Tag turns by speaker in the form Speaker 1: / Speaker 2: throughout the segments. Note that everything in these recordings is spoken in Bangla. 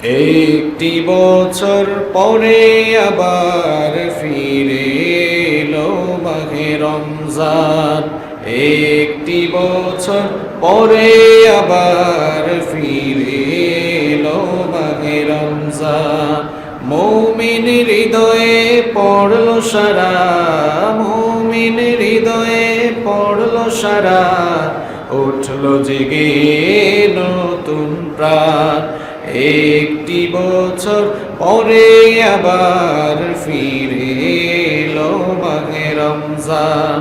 Speaker 1: একটি বছর পরে আবার ফিরে এলো মাহে রমজান। একটি বছর পরে আবার ফিরে এলো মাহে রমজান। মুমিন হৃদয়ে পড়লো সারা, মুমিন হৃদয়ে পড়লো সারা, উঠলো জেগে নতুন প্রাণ। একটি বছর পরে আবার ফিরে এলো মাহে রমজান।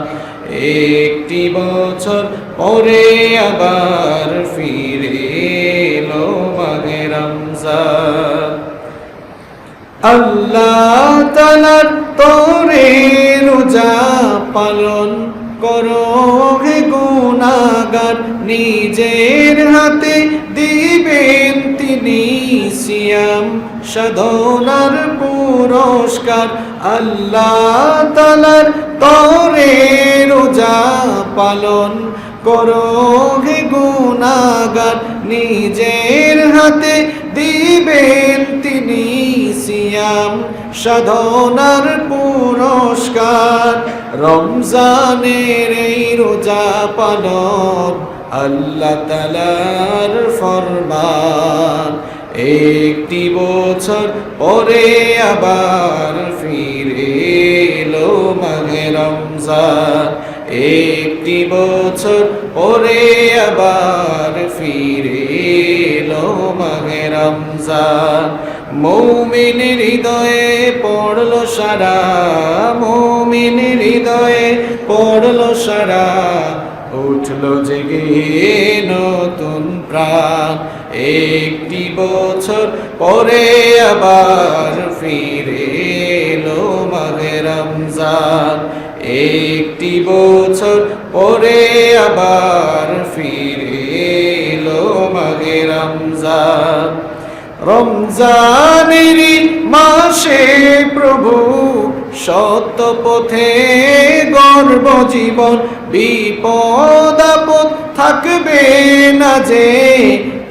Speaker 1: একটি বছর পরে আবার ফিরে এলো মাহে রমজান। আল্লাহ তাআলার তরে রোজা পালন করো হে গুনাহগার, নিজের হাতে দিবেন তিনি সিয়াম সাধনার পুরস্কার। আল্লাহ তাআলার তরে রোজা পালন করো হে গুনাহগার, নিজের হাতে দিবেন তিনি সিয়াম সাধনার পুরস্কার। রমজানের এই রোজা পালন আল্লাহ তাআলার ফরমান। একটি বছর পরে আবার ফিরে এলো মাহে রমজান। একটি বছর পরে আবার ফিরে এলো মাহে রমজান। মুমিন হৃদয়ে পড়লো সারা, মুমিন হৃদয়ে পড়লো সারা, উঠলো জেগে নতুন প্রাণ। একটি বছর পরে আবার ফিরে এলো মাহে রমজান। একটি বছর পরে আবার ফিরে এলো মাহে রমজান। রমজানেরই মাসে প্রভু সত্য পথে গর্ব জীবন, বিপদ আপদ থাকবে না যে,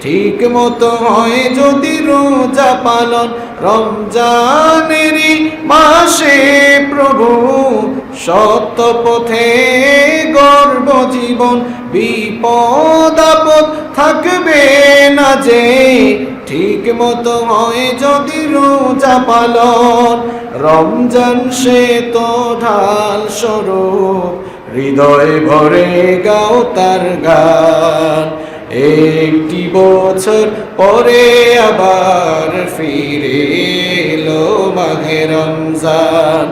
Speaker 1: ঠিক মতো হয় যদি রোজা পালন। রমজানেরই মাসে প্রভু সত্য পথে গর্ব জীবন, বিপদ আপদ থাকবে না যে, ঠিক মতো হয় যদি রোজা পালন। রমজান সে তো ঢাল স্বরূপ, হৃদয়ে ভরে গাও তার গান। একটি বছর পরে আবার ফিরে এলো মাহে রমজান।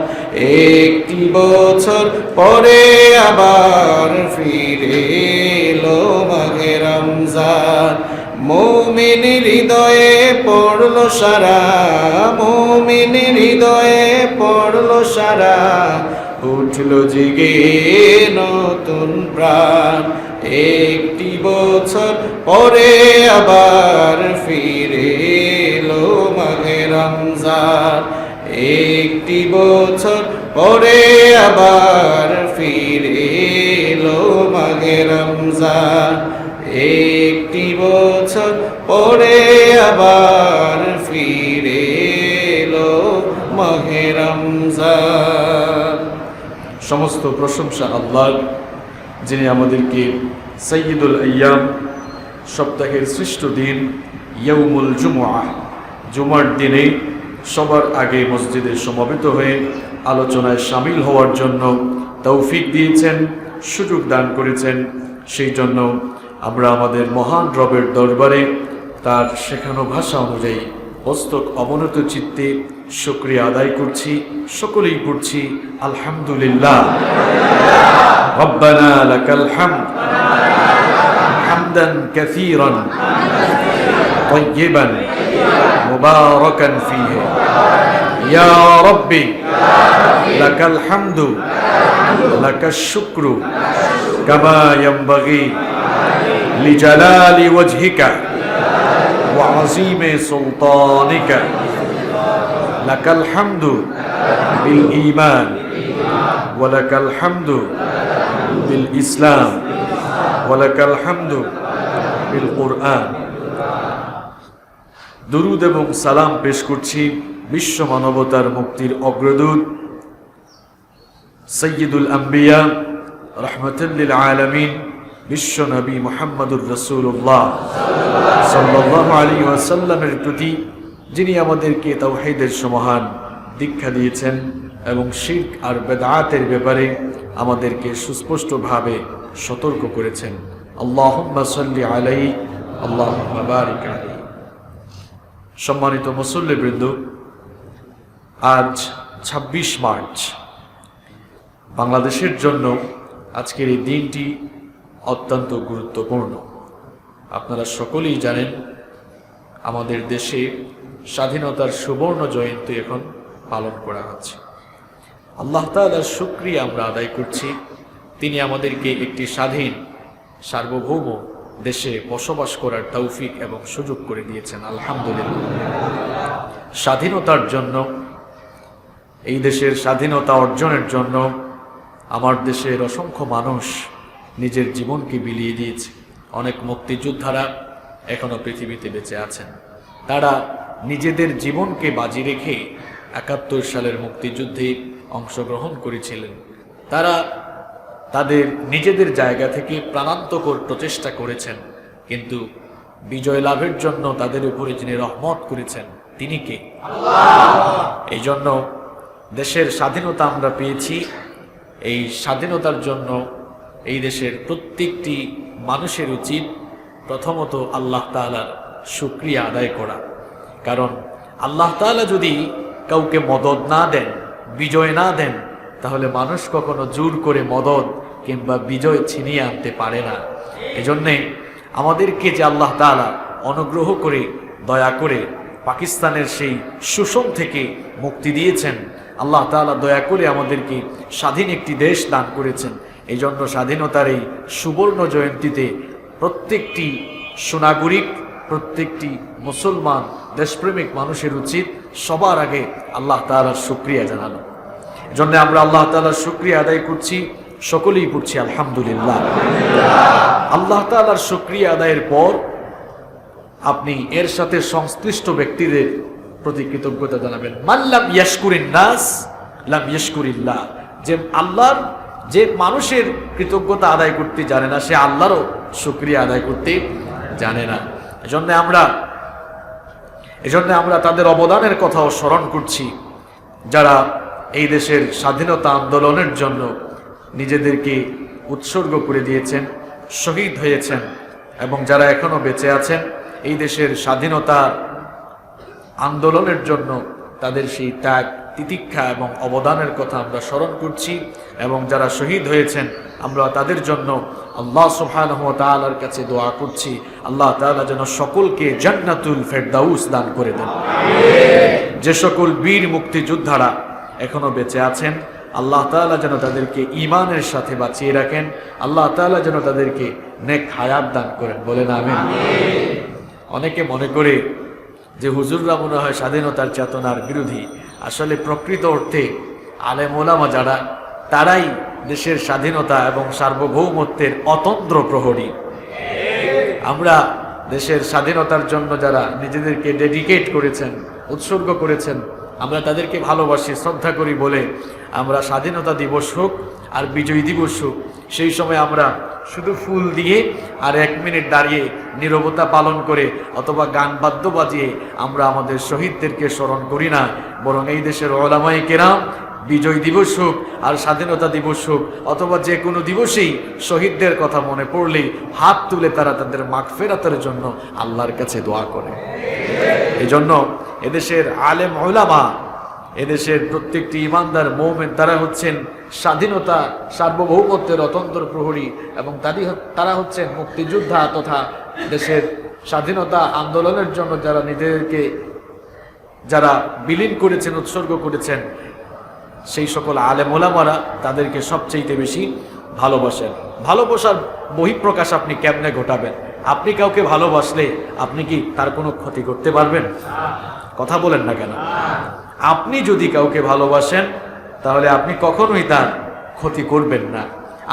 Speaker 1: একটি বছর পরে আবার ফিরে এলো মাহে রমজান। মুমিন হৃদয়ে পড়লো সারা, মুমিন হৃদয়ে পড়লো সারা, উঠলো জেগে নতুন প্রাণ। একটি বছর পরে আবার ফিরে এলো মাহে রমজান। একটি বছর পরে আবার ফিরে এলো মাহে রমজান। একটি বছর পরে আবার ফিরে এলো মাহে রমজান। সমস্ত প্রশংসা আল্লাহর, যিনি আমাদেরকে সাইয়্যিদুল আইয়াম, সপ্তাহের শ্রেষ্ঠ দিন ইয়াউমুল জুমআহ, জুমার দিনে সবার আগে মসজিদে সমবেত হয়ে আলোচনায় শামিল হওয়ার জন্য তৌফিক দিয়েছেন, সুযোগ দান করেছেন। সেই জন্য আমরা আমাদের মহান রবের দরবারে তার শেখানো ভাষা অনুযায়ী হস্তক অবনত চিত্তে শুকরিয়া আদায় করছি, সকলেই করছি আলহামদুলিল্লাহ। রব্বানা লাকাল হামদ হামদান কাসীরান তাইয়িবান মুবারাকান ফীহি ইয়া রাব্বি লাকাল হামদু লাকাশ শুকরু কামা ইয়ানবাগি লিজালালি ওয়াজহিকা ওয়া আযীমি সুলতানিকা। লাকাল হামদু বিল ঈমান ওয়া লাকাল হামদু বিল ইসলাম ওয়া লাকাল হামদু বিল কুরআন। দুরুদ এবং সালাম পেশ করছি বিশ্ব মানবতার মুক্তির অগ্রদূত সৈয়দুল আম্বিয়া রাহমাতুল লিল আলামিন বিশ্ব নবী মুহাম্মদুর রাসূলুল্লাহ সাল্লাল্লাহু আলাইহি ওয়াসাল্লামের প্রতি, যিনি আমাদেরকে তাওহীদের সমাহান দীক্ষা দিয়েছেন এবং শিরক আর বেদাতের ব্যাপারে আমাদেরকে সুস্পষ্টভাবে সতর্ক করেছেন। আল্লাহুম্মা সাল্লি আলাইহি আল্লাহুম্মা বারিক আলাইহি। সম্মানিত মুসল্লিবৃন্দ, আজ ২৬ মার্চ বাংলাদেশের জন্য আজকের এই দিনটি অত্যন্ত গুরুত্বপূর্ণ। আপনারা সকলেই জানেন আমাদের দেশে স্বাধীনতার সুবর্ণ জয়ন্তী এখন পালন করা হচ্ছে। আল্লাহ তাআলার শুকরিয়া আমরা আদায় করছি, তিনি আমাদেরকে একটি স্বাধীন সার্বভৌম দেশে বসবাস করার তৌফিক এবং সুযোগ করে দিয়েছেন। আলহামদুলিল্লাহ। স্বাধীনতার জন্য, এই দেশের স্বাধীনতা অর্জনের জন্য আমার দেশের অসংখ্য মানুষ নিজের জীবনকে বিলিয়ে দিয়েছে। অনেক মুক্তিযোদ্ধারা এখনো পৃথিবীতে বেঁচে আছেন। তারা নিজেদের জীবনকে বাজি রেখে ৭১ সালের মুক্তিযুদ্ধে অংশগ্রহণ করেছিলেন। তারা তাদের নিজেদের জায়গা থেকে প্রাণান্তকর প্রচেষ্টা করেছেন, কিন্তু বিজয় লাভের জন্য তাদের উপরে যিনি রহমত করেছেন তিনি কে? আল্লাহ। এই জন্য দেশের স্বাধীনতা আমরা পেয়েছি। এই স্বাধীনতার জন্য এই দেশের প্রত্যেকটি মানুষের উচিত প্রথমত আল্লাহ তাআলার শুকরিয়া আদায় করা। কারণ আল্লাহ তাআলা যদি কাউকে মদদ না দেন, বিজয় না দেন, তাহলে মানুষ কখনো জোর করে মদদ কিংবা বিজয় ছিনিয়ে আনতে পারে না। এজন্যে আমাদেরকে যে আল্লাহ তাআলা অনুগ্রহ করে দয়া করে পাকিস্তানের সেই শোষণ থেকে মুক্তি দিয়েছেন, আল্লাহ তাআলা দয়া করে আমাদেরকে স্বাধীন একটি দেশ দান করেছেন। এই জন্য স্বাধীনতার এই সুবর্ণ জয়ন্তীতে প্রত্যেকটি সুনাগরিক, প্রত্যেকটি মুসলমান দেশপ্রেমিক মানুষের উচিত সবার আগে আল্লাহ তাআলার শুকরিয়া জানানো। জন্য আমরা আল্লাহ তাআলার শুকরিয়া আদায় করছি, সকলেই পড়ছি আলহামদুলিল্লাহ। আল্লাহ তাআলার শুকরিয়া আদায়ের পর আপনি এর সাথে সংশ্লিষ্ট ব্যক্তিদের প্রতি কৃতজ্ঞতা জানাবেন। মান লাম ইয়াশকুরিন নাস লাম ইয়াশকুরিল্লাহ। যে আল্লাহর, যে মানুষের কৃতজ্ঞতা আদায় করতে জানে না, সে আল্লাহরও শুকরিয়া আদায় করতে জানে না। এজন্য আমরা তাদের অবদানের কথাও স্মরণ করছি, যারা এই দেশের স্বাধীনতা আন্দোলনের জন্য নিজেদেরকে উৎসর্গ করে দিয়েছেন, শহীদ হয়েছেন, এবং যারা এখনো বেঁচে আছেন এই দেশের স্বাধীনতা আন্দোলনের জন্য তাদের সেই ত্যাগ, তিতিক্ষা এবং অবদানের কথা আমরা স্মরণ করছি। এবং যারা শহীদ হয়েছেন আমরা তাদের জন্য আল্লাহ সুবহানাহু ওয়া তাআলার কাছে দোয়া করছি, আল্লাহ তাআলা যেন সকলকে জান্নাতুল ফেরদাউস দান করে দেন। যে সকল বীর মুক্তিযোদ্ধারা এখনো বেঁচে আছেন, আল্লাহ তাআলা যেন তাদেরকে ঈমানের সাথে বাঁচিয়ে রাখেন, আল্লাহ তাআলা যেন তাদেরকে নেক হায়াত দান করেন। বলেন আমিন। অনেকে মনে করে যে হুজুররা মনে হয় স্বাধীনতার চেতনার বিরোধী। আসলে প্রকৃত অর্থে আলেম ওলামা যারা, তারাই দেশের স্বাধীনতা এবং সার্বভৌমত্বের অতন্দ্র প্রহরী। আমরা দেশের স্বাধীনতার জন্য যারা নিজেদেরকে ডেডিকেট করেছেন, উৎসর্গ করেছেন, আমরা তাদেরকে ভালোবাসি, শ্রদ্ধা করি বলে আমরা স্বাধীনতা দিবস হোক আর বিজয় দিবস হোক, সেই সময় আমরা শুধু ফুল দিয়ে আর 1 মিনিট দাঁড়িয়ে নীরবতা পালন করে অথবা গান বাদ্য বাজিয়ে আমরা আমাদের শহীদদেরকে স্মরণ করি না। বরং এই দেশের উলামায়ে কেরাম বিজয় দিবস হোক আর স্বাধীনতা দিবস হোক অথবা যে কোনো দিবসেই শহীদদের কথা মনে পড়লে হাত তুলে তারা তাদের মাগফিরাতের জন্য আল্লাহর কাছে দোয়া করে। এজন্য এদেশের আলেম উলামা, এদেশের প্রত্যেকটি ইমানদার মুমিন, তারা হচ্ছেন স্বাধীনতা সার্বভৌমত্বের অতন্ত্র প্রহরী, এবং তারা হচ্ছেন মুক্তিযোদ্ধা তথা দেশের স্বাধীনতা আন্দোলনের জন্য যারা নিজেদেরকে যারা বিলীন করেছেন, উৎসর্গ করেছেন, সেই সকল আলেম ওলামারা তাদেরকে সবচেয়ে বেশি ভালোবাসেন। ভালোবাসার বহিঃপ্রকাশ আপনি কেমনে ঘটাবেন? আপনি কাউকে ভালোবাসলে আপনি কি তার কোনো ক্ষতি করতে পারবেন? কথা বলেন না কেন? আপনি যদি কাউকে ভালোবাসেন তাহলে আপনি কখনোই তার ক্ষতি করবেন না।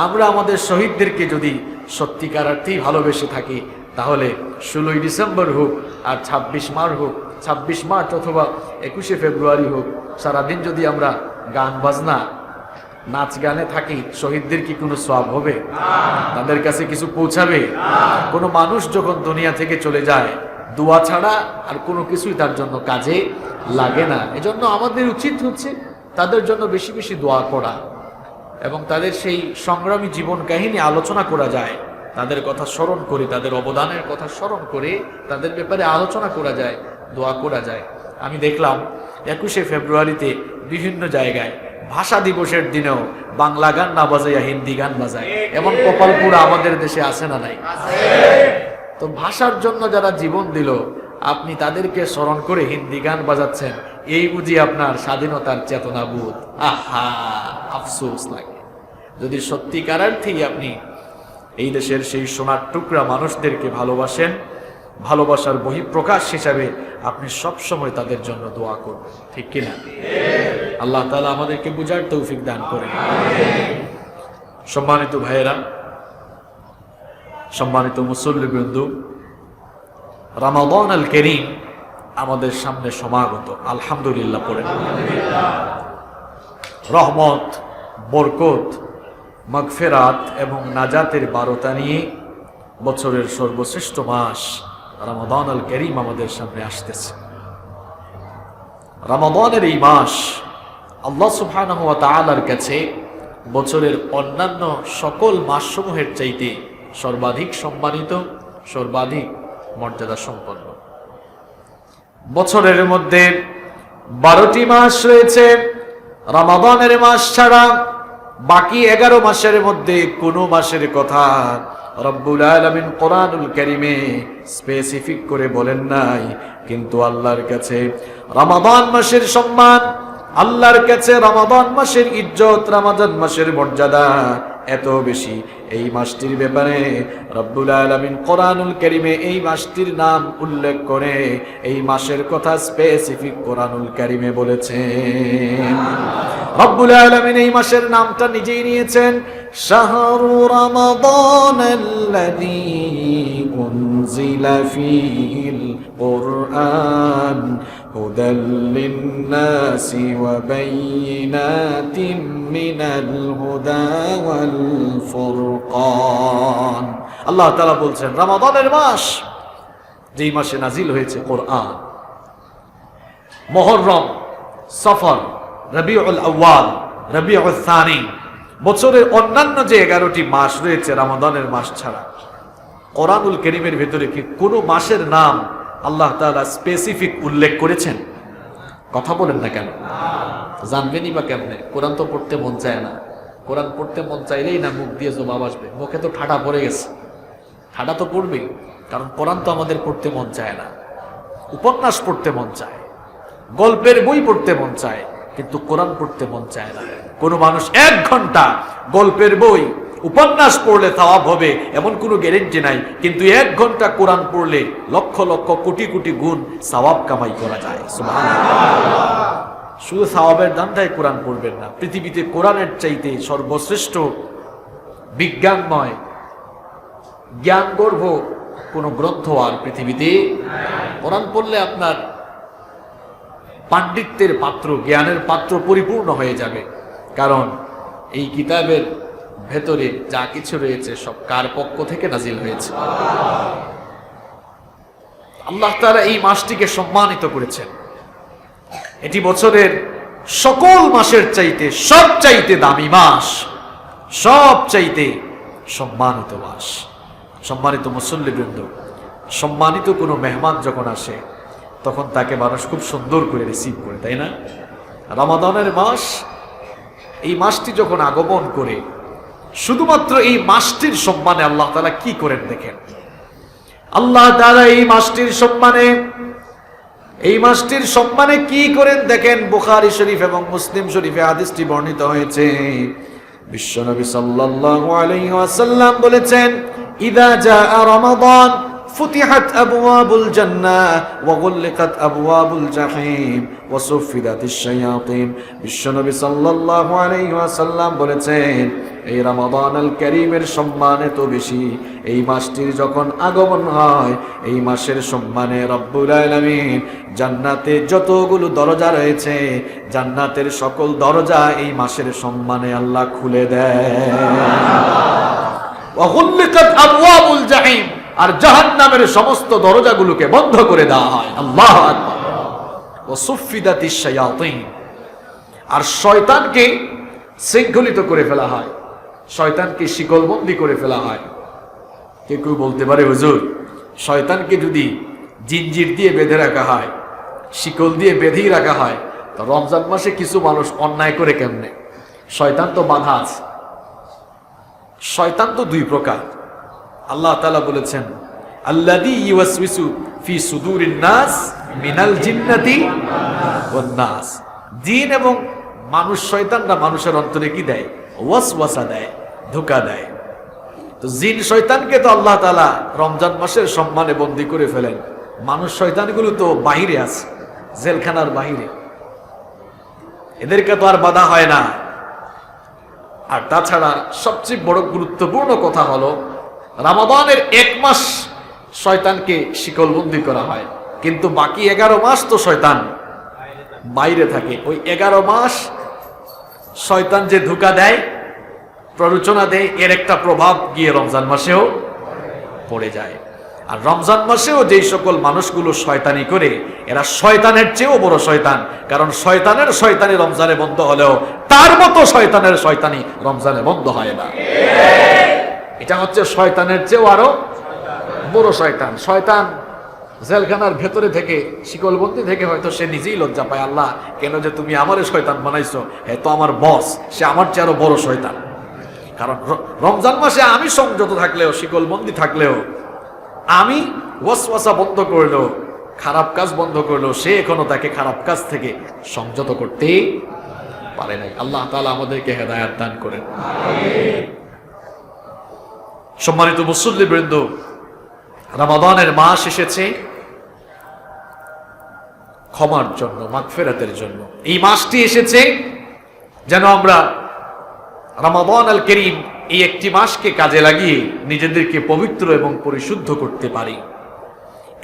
Speaker 1: আমরা আমাদের শহীদদেরকে যদি সত্যিকার অর্থেই ভালোবেসে থাকি তাহলে 16ই ডিসেম্বর হোক আর 26 মার্চ হোক, 26 মার্চ অথবা 21শে ফেব্রুয়ারি হোক, সারাদিন যদি আমরা গান বাজনা নাচ গানে থাকি, শহীদদের কি কোনো সওয়াব হবে? তাদের কাছে কিছু পৌঁছাবে? কোনো মানুষ যখন দুনিয়া থেকে চলে যায়, দোয়া ছাড়া আর কোনো কিছুই তার জন্য কাজে লাগে না। এজন্য আমাদের উচিত হচ্ছে তাদের জন্য বেশি বেশি দোয়া করা, এবং তাদের সেই সংগ্রামী জীবন কাহিনী আলোচনা করা যায়, তাদের কথা স্মরণ করে, তাদের অবদানের কথা স্মরণ করে তাদের ব্যাপারে আলোচনা করা যায়, দোয়া করা যায়। আমি দেখলাম 21শে ফেব্রুয়ারিতে বিভিন্ন জায়গায় ভাষা দিবসের দিনেও বাংলা গান না বাজাইয়া হিন্দি গান বাজায়, এমন কপালপুরা আমাদের দেশে আছে না নাই? তো ভাষার জন্য যারা জীবন দিল, আপনি তাদেরকে স্মরণ করে হিন্দি গান বাজাচ্ছেন, এই বুঝি আপনার স্বাধীনতার চেতনাবোধ? আহা, আফসোস লাগে। যদি সত্যিকার অর্থেই আপনি এই দেশের সেই সোনার টুকরা মানুষদেরকে ভালোবাসেন, ভালোবাসার বহিঃপ্রকাশ হিসাবে আপনি সব সময় তাদের জন্য দোয়া করবেন, ঠিক কিনা? আল্লাহ তাআলা আমাদেরকে বুঝার তৌফিক দান করেন। সম্মানিত ভাইয়েরা, সম্মানিত মুসল্লিবৃন্দ, রমাদান আল কারীম আমাদের সামনে সমাগত। আলহামদুলিল্লাহ পড়েন। রহমত, বরকত, মাগফিরাত এবং নাজাতের বারতা নিয়ে বছরের সর্বশ্রেষ্ঠ মাস রমাদান আল কারীম আমাদের সামনে আসতেছে। রমাদানের এই মাস আল্লাহ সুবহানাহু ওয়া তাআলার কাছে বছরের অন্যান্য সকল মাসসমূহের চাইতে সর্বাধিক সম্মানিত, সর্বাধিক মর্যাদা সম্পন্ন। বছরের মধ্যে 12টি মাস রয়েছে। রমাদানের মাস ছাড়া বাকি 11 মাসের মধ্যে কোনো মাসের কথা রব্বুল আলামিন কোরআনুল কারীমে স্পেসিফিক করে বলেন নাই, কিন্তু আল্লাহর কাছে রমাদান মাসের সম্মান, আল্লাহর কাছে রমাদান মাসের ইজ্জত, রমাদান মাসের মর্যাদা এত বেশি। এই মাসটির ব্যাপারে রব্বুল আলামিন কোরআনুল কারীমে এই মাসটির নাম উল্লেখ করে এই মাসের কথা স্পেসিফিক কোরআনুল কারীমে বলেছেন। রব্বুল আলামিন এই মাসের নামটা নিজেই নিয়েছেন, শাহরু রমাদানাল্লাযী উনজিলা ফীহিল কুরআন হুদাল লিন-নাসি ওয়া বাইয়িনাতিন মিনাল হুদা ওয়াল ফুরকান। আল্লাহ তাআলা বলছেন রমাদানের মাস, যেই মাসে নাজিল হয়েছে কোরআন। মুহররম, সফর, রবিউল আউয়াল, রবিউল সানি, বছরের অন্যান্য যে 11টি মাস রয়েছে রমাদানের মাস ছাড়া, কোরআনুল কারীমের ভিতরে কি কোনো মাসের নাম আল্লাহ তাআলা স্পেসিফিক উল্লেখ করেছেন? কথা বলেন না কেন? জানবেনই বা কেমনে? কোরআন তো পড়তে মন চায় না। কোরআন পড়তে মন চাইলেই না মুখ দিয়ে জবাব আসবে। মুখে তো ঠাডা পড়ে গেছে, ঠাডা তো পড়বেই, কারণ কোরআন তো আমাদের পড়তে মন চায় না। উপন্যাস পড়তে মন চায়, গল্পের বই পড়তে মন চায়, কিন্তু কোরআন পড়তে মন চায় না। কোনো মানুষ 1 ঘন্টা গল্পের বই, উপন্যাস পড়লে সওয়াব হবে এমন কোনো গ্যারান্টি নাই, কিন্তু 1 ঘন্টা কোরআন পড়লে লক্ষ লক্ষ কোটি কোটি গুণ সওয়াব কামাই করা যায়। সুবহানাল্লাহ। শুধু সওয়াবের দান্দায় কোরআন পড়বেন না। পৃথিবীতে কোরআনের চাইতে সর্বশ্রেষ্ঠ বিজ্ঞানময়, জ্ঞানগর্ভ কোনো গ্রন্থ আর পৃথিবীতে কোরআন পড়লে আপনার পাণ্ডিত্যের পাত্র, জ্ঞানের পাত্র পরিপূর্ণ হয়ে যাবে। কারণ এই কিতাবের ভেতরে যা কিছু রয়েছে সব কার পক্ষ থেকে নাজিল হয়েছে? আল্লাহ তাআলা এই মাসটিকে সম্মানিত করেছেন। এটি বছরের সকল মাসের চাইতে সবচাইতে দামি মাস, সবচাইতে সম্মানিত মাস। সম্মানিত মুসল্লিবৃন্দ, সম্মানিত কোনো মেহমান যখন আসে তখন তাকে মানুষ খুব সুন্দর করে রিসিভ করে, তাই না? রমাদানের মাস, এই মাসটি যখন আগমন করে, শুধুমাত্র এই মাসটির সম্মানে আল্লাহ তাআলা কি করেন দেখেন। আল্লাহ তাআলা এই মাসটির সম্মানে কি করেন দেখেন। বুখারী শরীফ এবং মুসলিম শরীফে হাদিসটি বর্ণিত হয়েছে। বিশ্বনবী সাল্লাল্লাহু আলাইহি ওয়াসাল্লাম বলেছেন, ইযা জাআ রমাদান
Speaker 2: ফুতিহাত আবওয়াবুল জান্নাহ ওয়া গুল্লিকাত আবওয়াবুল জাহিম ওয়া সুফিদাতিশ শায়াতিন। বিশ্বনবী সাল্লাল্লাহু আলাইহি ওয়াসাল্লাম বলেছেন, এই রমাদানুল কারীমের সম্মান এত বেশি, এই মাসটির যখন আগমন হয়, এই মাসের সম্মানে রব্বুল আলামিন জান্নাতে যতগুলো দরজা রয়েছে, জান্নাতের সকল দরজা এই মাসের সম্মানে আল্লাহ খুলে দেয়। ওয়া গুল্লিকাত আবওয়াবুল জাহিম, আর জাহান্নামের সমস্ত দরজাগুলোকে বন্ধ করে দেওয়া হয়। আল্লাহু আকবার। ওয়া সুফিদাতিশ শায়াতিন, আর শয়তানকে শৃঙ্খলিত করে ফেলা হয়, শয়তানকে শিকলবন্দি করে ফেলা হয়। কেউ বলতে পারে, হুজুর, শয়তানকে যদি জিঞ্জির দিয়ে বেঁধে রাখা হয়, শিকল দিয়ে বেঁধেই রাখা হয়, তো রমজান মাসে কিছু মানুষ অন্যায় করে কেমনে? শয়তান তো বাধা আছে। শয়তান তো দুই প্রকার। আল্লাহ তাআলা বলেছেন, আল্লাযী ইউওয়াসওয়িসু ফি সুদুরিন নাস মিনাল জিন্নাতি ওয়ান নাস। জিন এবং মানুষ, শয়তানরা মানুষের অন্তরে কি দেয়? ওয়াসওয়াসা দেয়, ধোঁকা দেয়। তো জিন শয়তানকে তো আল্লাহ তাআলা রমজান মাসের সম্মানে বন্দী করে ফেলেন। মানুষ শয়তানগুলো তো বাহিরে আছে, জেলখানার বাহিরে, এদেরকে তো আর বাধা হয় না। আর তাছাড়া সবচেয়ে বড় গুরুত্বপূর্ণ কথা হলো, রমাদানের 1 মাস শয়তানকে শিকলবন্দি করা হয়, কিন্তু বাকি 11 মাস তো শয়তান বাইরে থাকে। ওই 11 মাস শয়তান যে ধোঁকা দেয়, প্ররোচনা দেয়, এর একটা প্রভাব গিয়ে রমজান মাসেও পড়ে যায়। আর রমজান মাসেও যেই সকল মানুষগুলো শয়তানি করে, এরা শয়তানের চেয়েও বড় শয়তান। কারণ শয়তানের শয়তানি রমজানে বন্ধ হলেও তার মতো শয়তানের শয়তানি রমজানে বন্ধ হয় না। এটা হচ্ছে শয়তানের চেয়েও আরো বড় শয়তান। শয়তান জেলখানার ভেতরে থেকে, শিকলবন্দি থেকে হয়তো সে নিজেই লজ্জা পায়, আল্লাহ কেন যে তুমি আমারে শয়তান বানাইছো, হ্যাঁ তো আমার বস, সে আমার চেয়ে আরো বড় শয়তান। কারণ রমজান মাসে আমি সংযত থাকলেও, শিকলবন্দি থাকলেও, আমি ওয়াসওয়াসা বন্ধ করলেও, খারাপ কাজ বন্ধ করলেও, সে এখনো তাকে খারাপ কাজ থেকে সংযত করতে পারে নাই। আল্লাহ তাআলা আমাদেরকে হেদায়েত দান করেন। সম্মানিত মুসল্লিবৃন্দ, রমাদানের মাস এসেছে ক্ষমার জন্য, মাগফিরাতের জন্য। এই মাসটি এসেছে যেন আমরা রমাদানুল কারীম, এই একটি মাসকে কাজে লাগিয়ে নিজেদেরকে পবিত্র এবং পরিশুদ্ধ করতে পারি।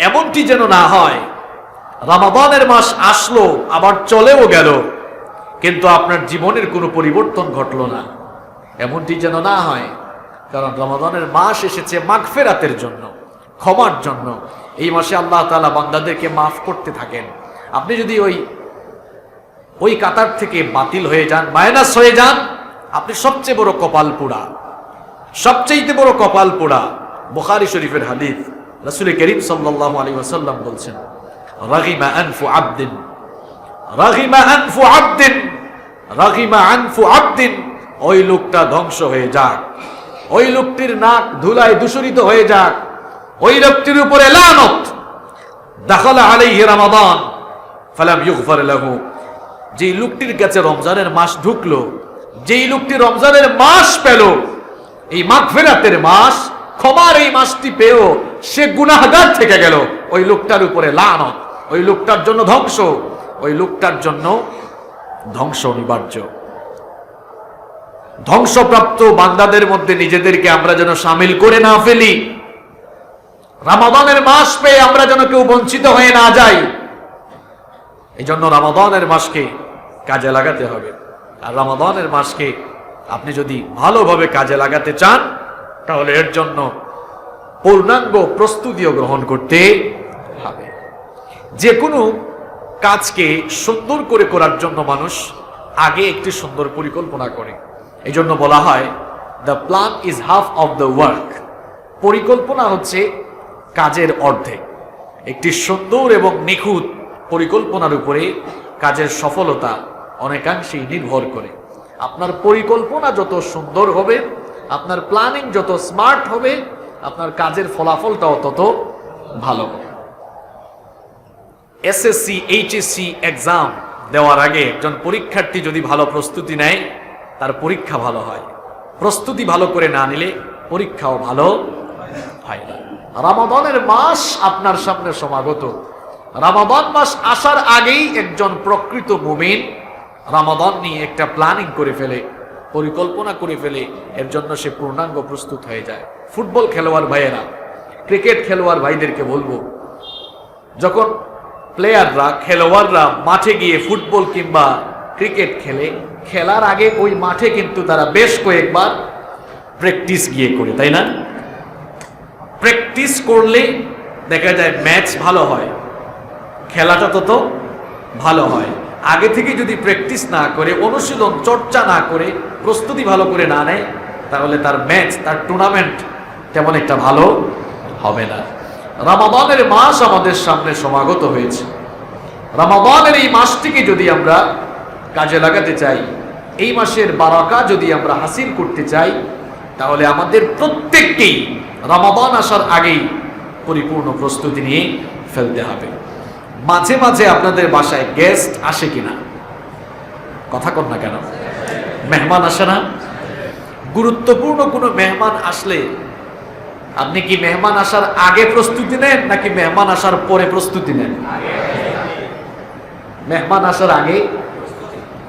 Speaker 2: এমনটি যেন না হয় রমাদানের মাস আসলো, আবার চলেও গেল, কিন্তু আপনার জীবনের কোনো পরিবর্তন ঘটলো না। এমনটি যেন না হয়। কারণ রমাদানের মাস এসেছে মাগফিরাতের জন্য, ক্ষমার জন্য। এই মাসে আল্লাহ তাআলা বান্দাদেরকে মাফ করতে থাকেন। আপনি যদি ওই কাতার থেকে বাতিল হয়ে যান, মাইনাস হয়ে যান, আপনি সবচেয়ে বড় কপাল পোড়া, সবচেয়ে বড় কপাল পোড়া। বুখারী শরীফের হাদিস, রাসূল করিম সাল্লাল্লাহু আলাইহি ওয়াসাল্লাম বলছেন, রাগিমা আনফু আবদিন, রাগিমা আনফু আবদিন, রাগিমা আনফু আবদিন। ওই লোকটা ধ্বংস হয়ে যাক, ওই লোকটির নাক ধুলায় দূষিত হয়ে যাক, ওই লোকটির উপরে লানত। দাখালা আলাইহি রমাদান ফালাম ইগফার লাহু। যেই লোকটির কাছে রমজানের মাস ঢুকলো, যেই লোকটি রমজানের মাস পেল, এই মাগফিরাতের মাস, ক্ষমার এই মাসটি পেও সে গুনাহগার থেকে গেল, ওই লোকটার উপরে লানত, ওই লোকটার জন্য ধ্বংস, ওই লোকটার জন্য ধ্বংস অনিবার্য। ধ্বংসপ্রাপ্ত বান্দাদের মধ্যে নিজেদেরকে আমরা যেন সামিল করে না ফেলি। রমাদানের মাস পেয়ে আমরা যেন কেউ বঞ্চিত হয়ে না যাই। এই জন্য রমাদানের মাসকে কাজে লাগাতে হবে। আর রমাদানের মাসকে আপনি যদি ভালোভাবে কাজে লাগাতে চান, তাহলে এর জন্য পূর্ণাঙ্গ প্রস্তুতিও গ্রহণ করতে হবে। যে কোনো কাজকে সুন্দর করে করার জন্য মানুষ আগে একটি সুন্দর পরিকল্পনা করে। এই জন্য বলা হয়, the plan is half of the work. পরিকল্পনা হচ্ছে কাজের অর্ধেক। একটি সুন্দর এবং নিখুঁত পরিকল্পনার উপরে কাজের সফলতা অনেকাংশেই নির্ভর করে। আপনার পরিকল্পনা যত সুন্দর হবে, আপনার প্ল্যানিং যত স্মার্ট হবে, আপনার কাজের ফলাফলটাও তত ভালো হবে। এসএসসি, এইচএসসি এক্সাম দেওয়ার আগে একজন পরীক্ষার্থী যদি ভালো প্রস্তুতি নেয়, তার পরীক্ষা ভালো হয়। প্রস্তুতি ভালো করে না নিলে পরীক্ষাও ভালো হয় না। রমাদানের মাস আপনার সামনে সমাগত। রমাদান মাস আসার আগেই একজন প্রকৃত মুমিন রমাদান নিয়ে একটা প্ল্যানিং করে ফেলে, পরিকল্পনা করে ফেলে, এর জন্য সে পূর্ণাঙ্গ প্রস্তুত হয়ে যায়। ফুটবল খেলোয়াড় ভাইয়েরা, ক্রিকেট খেলোয়াড় ভাইদেরকে বলবো, যখন প্লেয়াররা, খেলোয়াড়রা মাঠে গিয়ে ফুটবল কিংবা ক্রিকেট খেলে, খেলার আগে ওই মাঠে কিন্তু তারা বেশ কয়েকবার প্র্যাকটিস গিয়ে করে, তাই না? প্র্যাকটিস করলে দেখা যায় ম্যাচ ভালো হয়, খেলাটা তত ভালো হয়। আগে থেকে যদি প্র্যাকটিস না করে, অনুশীলন চর্চা না করে, প্রস্তুতি ভালো করে না নেয়, তাহলে তার ম্যাচ, তার টুর্নামেন্ট তেমন একটা ভালো হবে না। রমাদানের মাস আমাদের সামনে সমাগত হয়েছে। রমাদানের এই মাসটিকে যদি আমরা কাজে লাগাতে চাই, এই মাসের বারাকা যদি আমরা হাসিল করতে চাই, তাহলে আমাদের প্রত্যেককেই রমাদান আসার আগেই পরিপূর্ণ প্রস্তুতি নিয়ে ফেলতে হবে। মাঝে মাঝে আপনাদের বাসায় গেস্ট আসে কিনা? কথা কন না কেন? মেহমান আসে না? গুরুত্বপূর্ণ কোনো মেহমান আসলে আপনি কি মেহমান আসার আগে প্রস্তুতি নেন নাকি মেহমান আসার পরে প্রস্তুতি নেন? মেহমান আসার আগে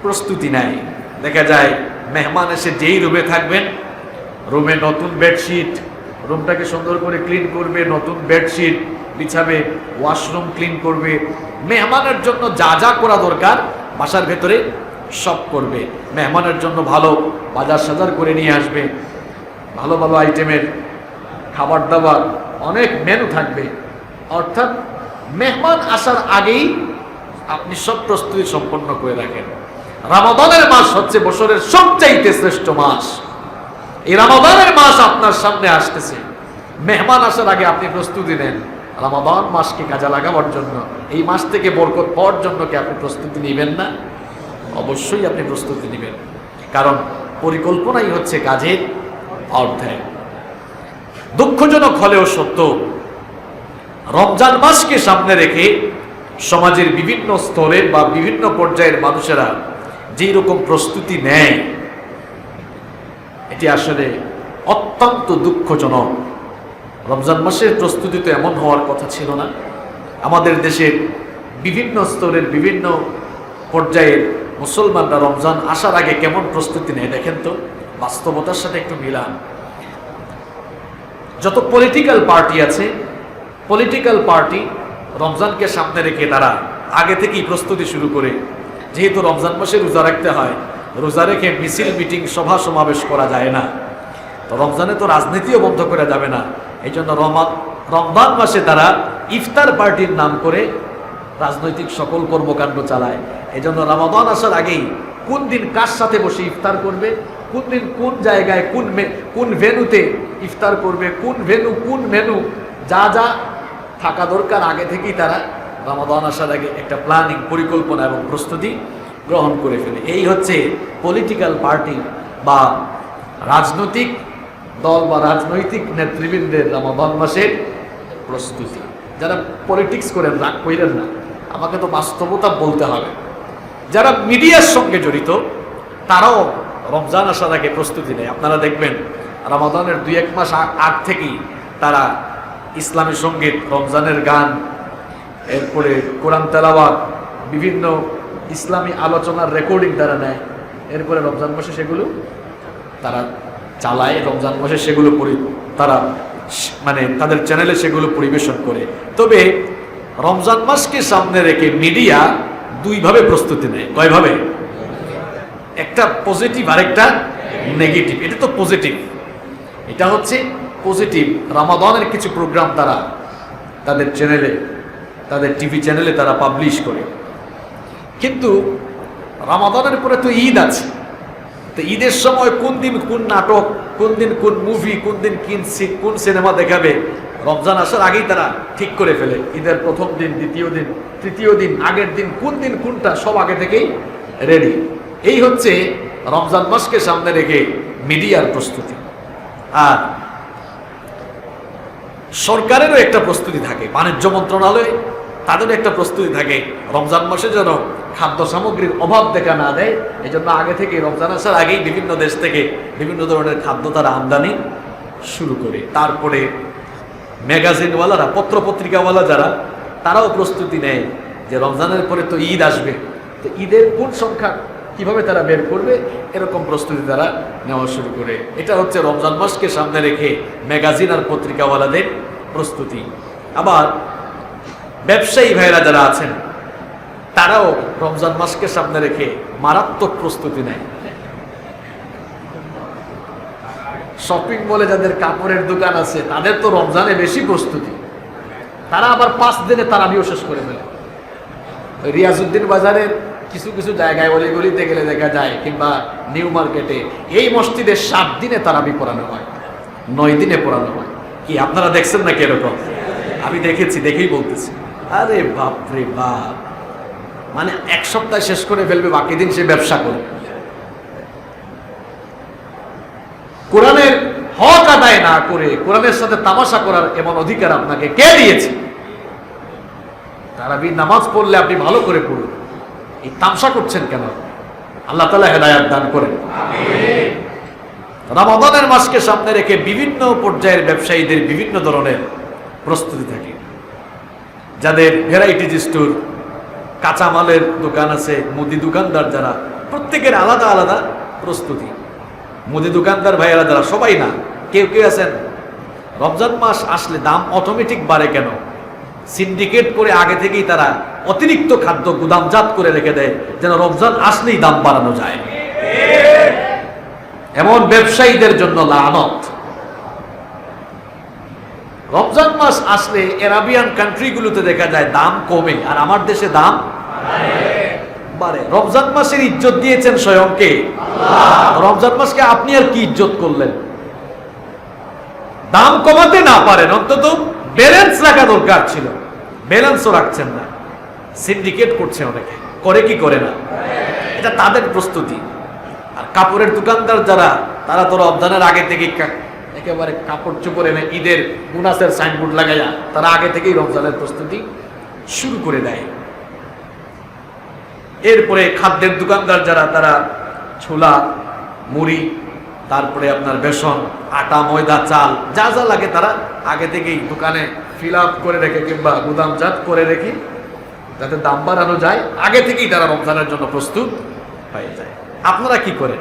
Speaker 2: প্রস্তুতি নেয়। দেখা যায় মেহমান এসে যেই রুমে থাকবেন, রুমে নতুন বেডশিট, রুমটাকে সুন্দর করে ক্লিন করবে, নতুন বেডশিট বিছাবে, ওয়াশরুম ক্লিন করবে, মেহমানের জন্য যা যা করা দরকার বাসার ভেতরে সব করবে। মেহমানের জন্য ভালো বাজার সাজার করে নিয়ে আসবে, ভালো ভালো আইটেমের খাবার দাবার, অনেক মেনু থাকবে। অর্থাৎ মেহমান আসার আগেই আপনি সব প্রস্তুতি সম্পন্ন করে রাখেন। রমাদানের মাস হচ্ছে বছরের সবচাইতে শ্রেষ্ঠ মাস। এই রমাদানের মাস আপনার সামনে আসতেছে, মেহমান আসার আগে আপনি প্রস্তুতি নেন রমাদান মাসকে কাজে লাগাবার জন্য। এই মাস থেকে বরকত পাওয়ার জন্য কি আপনি প্রস্তুতি নেবেন না? অবশ্যই আপনি প্রস্তুতি নেবেন, কারণ পরিকল্পনাই হচ্ছে কাজের অধ্যায়। দুঃখজনক হলেও সত্য, রমজান মাসকে সামনে রেখে সমাজের বিভিন্ন স্তরের বা বিভিন্ন পর্যায়ের মানুষেরা যেই রকম প্রস্তুতি নেয়, এটি আসলে অত্যন্ত দুঃখজনক। রমজান মাসের প্রস্তুতি তো এমন হওয়ার কথা ছিল না। আমাদের দেশের বিভিন্ন স্তরের বিভিন্ন পর্যায়ের মুসলমানরা রমজান আসার আগে কেমন প্রস্তুতি নেয় দেখেন তো, বাস্তবতার সাথে একটু মিলান। যত পলিটিক্যাল পার্টি আছে, পলিটিক্যাল পার্টি রমজানকে সামনে রেখে তারা আগে থেকেই প্রস্তুতি শুরু করে। যেহেতু রমজান মাসে রোজা রাখতে হয়, রোজা রেখে মিছিল মিটিং সভা সমাবেশ করা যায় না, তো রমজানে তো রাজনীতিও বন্ধ করা যাবে না। এই জন্য রমজান মাসে তারা ইফতার পার্টির নাম করে রাজনৈতিক সকল কর্মকাণ্ড চালায়। এই জন্য রমাদান আসার আগেই কোন দিন কার সাথে বসে ইফতার করবে, কোন দিন কোন জায়গায় কোন ভেন্যুতে ইফতার করবে, কোন ভেন্যু কোন মেনু, যা যা থাকা দরকার আগে থেকেই তারা রমাদান আসার আগে একটা প্ল্যানিং, পরিকল্পনা এবং প্রস্তুতি গ্রহণ করে ফেলে। এই হচ্ছে পলিটিক্যাল পার্টি বা রাজনৈতিক দল বা রাজনৈতিক নেতৃবৃন্দের রমাদান মাসের প্রস্তুতি। যারা পলিটিক্স করেন রাগ কইলেন না, আমাকে তো বাস্তবতা বলতে হবে। যারা মিডিয়ার সঙ্গে জড়িত তারাও রমজান আসার আগে প্রস্তুতি নেয়। আপনারা দেখবেন রমাদানের 2-1 মাস আগ থেকেই তারা ইসলামী সঙ্গীত, রমজানের গান, এরপরে কোরআন তেলাওয়াত, বিভিন্ন ইসলামী আলোচনার রেকর্ডিং তারা নেয়। এরপরে রমজান মাসে সেগুলো তারা চালায়, রমজান মাসে সেগুলো তারা মানে তাদের চ্যানেলে সেগুলো পরিবেশন করে। তবে রমজান মাসকে সামনে রেখে মিডিয়া দুইভাবে প্রস্তুতি নেয়। কয়ভাবে? একটা পজিটিভ আর একটা নেগেটিভ। এটা তো পজিটিভ, এটা হচ্ছে পজিটিভ। রমাদানের কিছু প্রোগ্রাম তারা তাদের চ্যানেলে, তাদের টিভি চ্যানেলে তারা পাবলিশ করে। কিন্তু রমাদানের পরে তো ঈদ আছে, তো ঈদের সময় কোন দিন কোন নাটক, কোন দিন কোন মুভি, কোন দিন কোন সিনেমা দেখাবে, রমজান আসার আগেই তারা ঠিক করে ফেলে। ঈদের প্রথম দিন, দ্বিতীয় দিন, তৃতীয় দিন, আগের দিন কোন দিন কোনটা সব আগে থেকেই রেডি। এই হচ্ছে রমজান মাসকে সামনে রেখে মিডিয়ার প্রস্তুতি। আর সরকারেরও একটা প্রস্তুতি থাকে, বাণিজ্য মন্ত্রণালয় তাদেরও একটা প্রস্তুতি থাকে রমজান মাসে যেন খাদ্য সামগ্রীর অভাব দেখা না দেয়। এই জন্য আগে থেকে রমজান আসার আগেই বিভিন্ন দেশ থেকে বিভিন্ন ধরনের খাদ্য তারা আমদানি শুরু করে। তারপরে ম্যাগাজিনওয়ালারা, পত্রপত্রিকাওয়ালা যারা, তারাও প্রস্তুতি নেয় যে রমজানের পরে তো ঈদ আসবে, তো ঈদের কোন সংখ্যা কিভাবে তারা বের করবে, এরকম প্রস্তুতি তারা নেওয়া শুরু করে। এটা হচ্ছে রমজান মাসকে সামনে রেখে ম্যাগাজিন আর পত্রিকাওয়ালাদের প্রস্তুতি। আবার ব্যবসায়ী ভাইরা যারা আছেন, তারাও রমজান মাসকে সামনে রেখে মারাত্মক প্রস্তুতি নেয়। শপিং মলে যাদের কাপড়ের দোকান আছে, তাদের তো রমজানে বেশি প্রস্তুতি, তারা আবার 5 দিনে তারাবিও শেষ করে ফেলে। রিয়াজউদ্দিন বাজারের কিছু কিছু জায়গায় অলিগলিতে গেলে দেখা যায়, কিংবা নিউ মার্কেটে, এই মসজিদে 7 দিনে তারাবি পড়ানো হয়, 9 দিনে পড়ানো হয়। কি আপনারা দেখছেন নাকি এরকম? আমি দেখেছি, দেখেই বলতেছি। আরে বাপরে বাপ, মানে 1 সপ্তাহ শেষ করে ফেলবে, বাকি দিন সে ব্যবসা করে। কোরআনের হক আদায় না করে কোরআনের সাথে তামাশা করার এমন অধিকার আপনাকে কে দিয়েছে? তারাবি নামাজ পড়লে আপনি ভালো করে পড়ুন, এই তামসা করছেন কেন? আল্লাহ তাআলা হেদায়েত দান করেন। রমাদানের মাসকে সামনে রেখে বিভিন্ন পর্যায়ের ব্যবসায়ীদের বিভিন্ন ধরনের প্রস্তুতি থাকে। যাদের ভ্যারাইটিজ স্টোর, কাঁচামালের দোকান আছে, মুদি দোকানদার যারা, প্রত্যেকের আলাদা আলাদা প্রস্তুতি। মুদি দোকানদার ভাইয়েরা যারা, সবাই না, কেউ কেউ আছেন রমজান মাস আসলে দাম অটোমেটিক বাড়ে কেন, সিন্ডিকেট করে আগে থেকেই তারা অতিরিক্ত খাদ্য গুদামজাত করে রেখে দেয়, যেন রমজান আসলেই দাম বাড়ানো যায়। এমন ব্যবসায়ীদের জন্য লানত। রমজান মাস আসলে আরাবিয়ান কান্ট্রিগুলোতে দেখা যায় দাম কমে, আর আমার দেশে দাম বাড়ে। রমজান মাসের ইজ্জত দিয়েছেন স্বয়ংকে আল্লাহ। রমজান মাসকে আপনি আর কি ইজ্জত করলেন? দাম কমাতে না পারেন, অন্তত ব্যালেন্স রাখা দরকার ছিল, ব্যালেন্সও রাখছেন না। সিন্ডিকেট করছে অনেকে, করে কি করে না, এটা তাদের প্রস্তুতি। আর কাপড়ের দোকানদার যারা, তারা তো রমজানের আগে থেকে একেবারে কাপড় চোপড় এনে ঈদের বোনাসের সাইনবোর্ড লাগাইয়া তারা আগে থেকেই রমজানের প্রস্তুতি শুরু করে দেয়। এরপরে খাদ্যের দোকানদার যারা, তারা ছোলা, মুড়ি, তারপরে আপনার বেসন, আটা, ময়দা, চাল, যা যা লাগে তারা আগে থেকেই দোকানে ফিল আপ করে রেখে কিংবা গুদামজাত করে রেখে, যাতে দাম বাড়ানো যায়, আগে থেকেই তারা রমজানের জন্য প্রস্তুত হয়ে যায়। আপনারা কি করেন?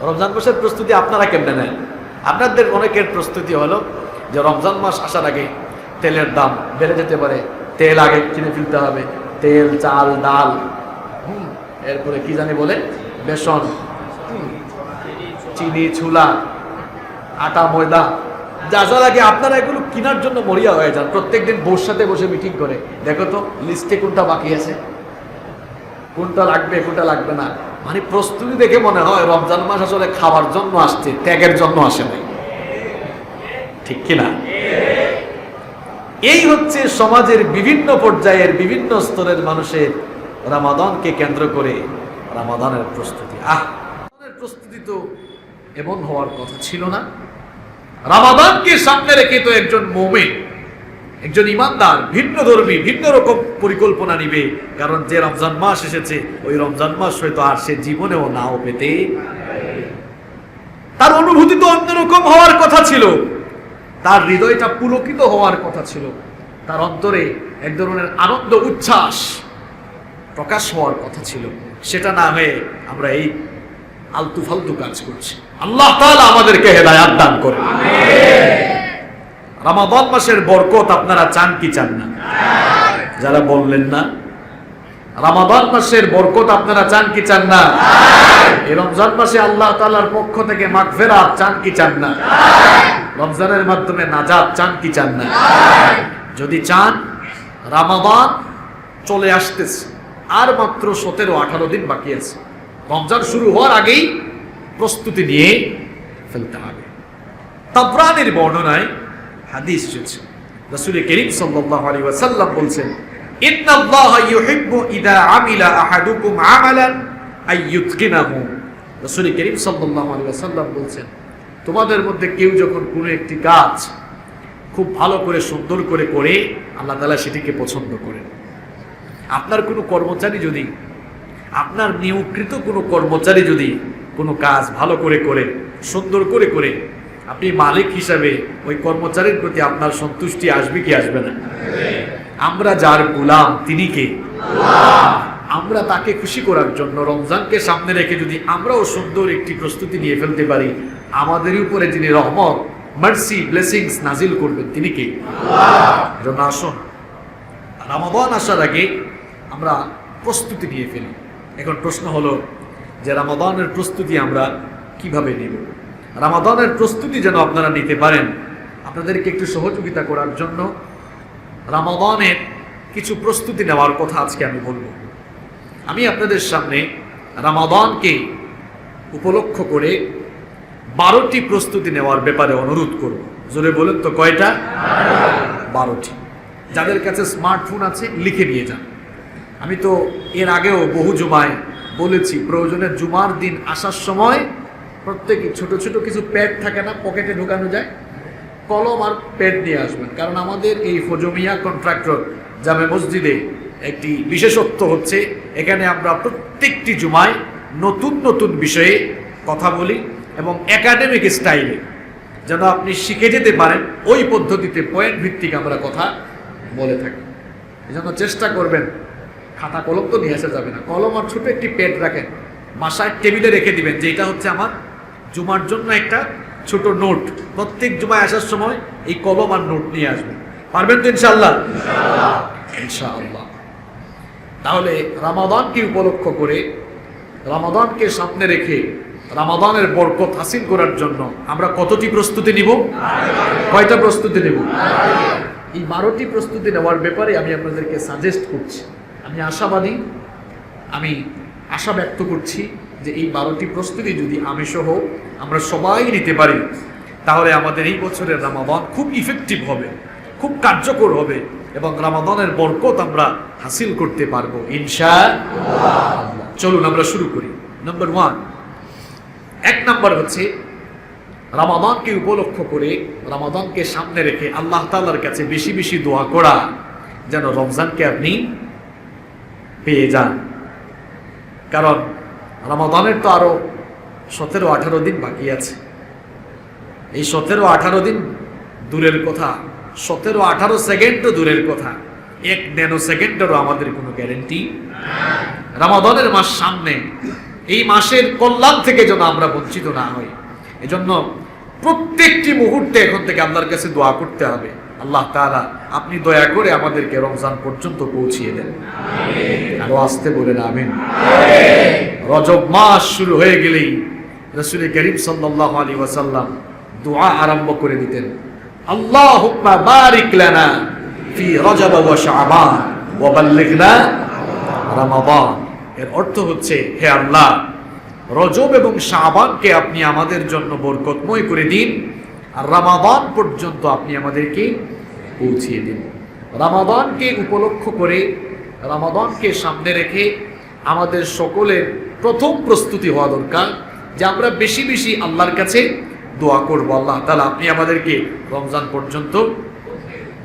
Speaker 2: রমজান মাসের প্রস্তুতি আপনারা কেমনে নেন? আপনাদের অনেকের প্রস্তুতি হলো যে রমজান মাস আসার আগে তেলের দাম বেড়ে যেতে পারে, তেল আগে কিনে ফেলতে হবে, তেল, চাল, ডাল, এরপরে কি জানি বলে, বেসন, চিনি, ছোলা, আটা, ময়দা, যা যা লাগে আপনারা এগুলো কেনার জন্য মরিয়া হয়ে যান। প্রত্যেকদিন বোর সাথে বসে মিটিং করে, দেখো তো লিস্টে কোনটা বাকি আছে, কোনটা লাগবে, কোনটা লাগবে না। মানে প্রস্তুতি দেখে মনে হয় রমজান মাস আসলে খাবার জন্য আসছে, ত্যাগের জন্য আসে নাই। ঠিক কিনা? এই হচ্ছে সমাজের বিভিন্ন পর্যায়ের বিভিন্ন স্তরের মানুষের রমাদানকে কেন্দ্র করে রমাদানের প্রস্তুতি। রমাদানের প্রস্তুতি তো এমন হওয়ার কথা ছিল না। রমাদানকে সামনে রেখে তো একজন মুমিন, একজন ইমানদার, ভিন্ন ধর্মী, ভিন্ন রকম পরিকল্পনা নিবে। কারণ যে রমজান মাস এসেছে, ওই রমজান মাস হয়তো আর সে জীবনেও নাও পেতে, তার অনুভূতি তো অন্যরকম হওয়ার কথা ছিল, তার হৃদয়টা পুলকিত হওয়ার কথা ছিল, তার অন্তরে এক ধরনের আনন্দ উচ্ছ্বাস প্রকাশ হওয়ার কথা ছিল। সেটা না হয়ে আমরা এই আলতু ফালতু কাজ করছি। আল্লাহ তাআলা আমাদেরকে হেদায়েত দান করুন। রমাদান মাসের বরকত আপনারা চান কি চান না? যারা বললেন না, রমাদান মাসের বরকত আপনারা চান কি চান না? এই রমজান মাসে আল্লাহ তাআলার পক্ষ থেকে মাগফিরাত চান কি চান না? রমজানের মাধ্যমে নাজাত চান কি চান না? যদি চান, রমাদান চলে আসতেছে, আর মাত্র 17-18 দিন বাকি আছে। রমজান শুরু হওয়ার আগেই প্রস্তুতি নিয়ে ফেলতে হবে। তাবরানীর বর্ণনায় হাদিস এসেছে, রাসূল করিম সাল্লাল্লাহু আলাইহি ওয়াসাল্লাম বলছেন, ইন্নাল্লাহা ইউহিব্বু ইযা আমিলা আহাদুকুম আমালান আইয়ুতকিনাহু। রাসূল করিম সাল্লাল্লাহু আলাইহি ওয়াসাল্লাম বলছেন, তোমাদের মধ্যে কেউ যখন কোনো একটি কাজ খুব ভালো করে সুন্দর করে করে, আল্লাহ তাআলা সেটিকে পছন্দ করেন। আপনার কোনো কর্মচারী যদি, আপনার নিয়োগকৃত কোনো কর্মচারী যদি কোনো কাজ ভালো করে করে, সুন্দর করে করে আপনি মালিক হিসাবে ওই কর্মচারীর প্রতি আপনার সন্তুষ্টি আসবে কি আসবে না? আমরা যার গোলাম তিনি কে? আমরা তাকে খুশি করার জন্য রমজানকে সামনে রেখে যদি আমরাও সুন্দর একটি প্রস্তুতি নিয়ে ফেলতে পারি, আমাদের উপরে যিনি রহমত, মার্সি, ব্লেসিংস নাজিল করবেন তিনি কে? এজন্য আসুন রমাদান আসার আগে আমরা প্রস্তুতি নিয়ে ফেলি। এখন প্রশ্ন হলো যে রমাদানের প্রস্তুতি আমরা কিভাবে নেব? রমাদানের প্রস্তুতি যেন আপনারা নিতে পারেন, আপনাদেরকে একটু সহযোগিতা করার জন্য রমাদানের কিছু প্রস্তুতি নেওয়ার কথা আজকে আমি বলবো। আমি আপনাদের সামনে রমাদানকে উপলক্ষ করে 12টি প্রস্তুতি নেওয়ার ব্যাপারে অনুরোধ করব। জোরে বলেন তো কয়টা? 12টি। যাদের কাছে স্মার্টফোন আছে লিখে নিয়ে যান। আমি তো এর আগেও বহু জুমায় বলেছি, প্রয়োজনে জুমার দিন আসার সময় প্রত্যেকে ছোট ছোট কিছু প্যাড থাকে না, পকেটে ঢোকানো যায়, কলম আর প্যাড নিয়ে আসবেন। কারণ আমাদের এই ফজমিয়া কন্ট্রাক্টর জামে মসজিদে একটি বিশেষত্ব হচ্ছে, এখানে আমরা প্রত্যেকটি জুমায় নতুন নতুন বিষয়ে কথা বলি এবং একাডেমিক স্টাইলে যেন আপনি শিখে যেতে পারেন, ওই পদ্ধতিতে পয়েন্ট ভিত্তিক আমরা কথা বলে থাকি। এজন্য চেষ্টা করবেন, খাতা কলম তো নিয়ে আসা যাবে না, কলম আর ছোট একটি প্যাড রাখেন, বাসায় টেবিলে রেখে দিবেন যে এটা হচ্ছে আমার জুমার জন্য একটা ছোট নোট। প্রত্যেক জুমায় আসার সময় এই কলম আর নোট নিয়ে আসবেন। পারবেন তো ইনশাআল্লাহ? ইনশাআল্লাহ। তাহলে রমাদানকে উপলক্ষ করে, রমাদানকে সামনে রেখে রমাদানের বরকত হাসিল করার জন্য আমরা কতটি প্রস্তুতি নিব? কয়টা প্রস্তুতি নেব? এই 12টি প্রস্তুতি নেওয়ার ব্যাপারে আমি আপনাদেরকে সাজেস্ট করছি। আমি আশাবাদী, আমি আশা ব্যক্ত করছি যে এই 12টি প্রস্তুতি যদি আমি সহ আমরা সবাই নিতে পারি, তাহলে আমাদের এই বছরের রমাদান খুব ইফেক্টিভ হবে, খুব কার্যকর হবে এবং রমাদানের বরকত আমরা হাসিল করতে পারবো ইনশাআল্লাহ। চলুন আমরা শুরু করি। নাম্বার 1, 1 নাম্বার হচ্ছে রমাদানকে উপলক্ষ করে, রমাদানকে সামনে রেখে আল্লাহ তাআলার কাছে বেশি বেশি দোয়া করা যেন রমজানকে আপনি পেয়ে যান। কারণ রমাদানের তো আরো 17-18 দিন বাকি আছে। এই 17-18 দিন দূরের কথা, 17-18 সেকেন্ডও দূরের কথা, 1 ন্যানো সেকেন্ডেরও আমাদের কোনো গ্যারেন্টি। রমাদানের মাস সামনে, এই মাসের কল্যাণ থেকে যেন আমরা বঞ্চিত না হই। এজন্য প্রত্যেকটি মুহূর্তে এখন থেকে আল্লাহর কাছে দোয়া করতে হবে, আল্লাহ তাআলা আপনি দয়া করে আমাদেরকে রমজান পর্যন্ত পৌঁছিয়ে দেন। আরো আসতে বলেন আমিন। রজব মাস শুরু হয়ে গেলেই রাসূল করিম সাল্লাল্লাহু আলাইহি ওয়াসাল্লাম দোয়া আরম্ভ করে দিতেন, আল্লাহুম্মা বারিক লানা ফি রজব ওয়া শাবান ওয়া বাল্লিগনা রমাদান। এর অর্থ হচ্ছে, হে আল্লাহ, রজব এবং শাবানকে আপনি আমাদের জন্য বরকতময় করে দিন, আর রমাদান পর্যন্ত আপনি আমাদেরকে পৌঁছিয়ে দিন। রমাদানকে উপলক্ষ করে, রমাদানকে সামনে রেখে আমাদের সকলের প্রথম প্রস্তুতি হওয়া দরকার যে আমরা বেশি বেশি আল্লাহর কাছে দোয়া করব, আল্লাহ তাআলা আপনি আমাদেরকে রমজান পর্যন্ত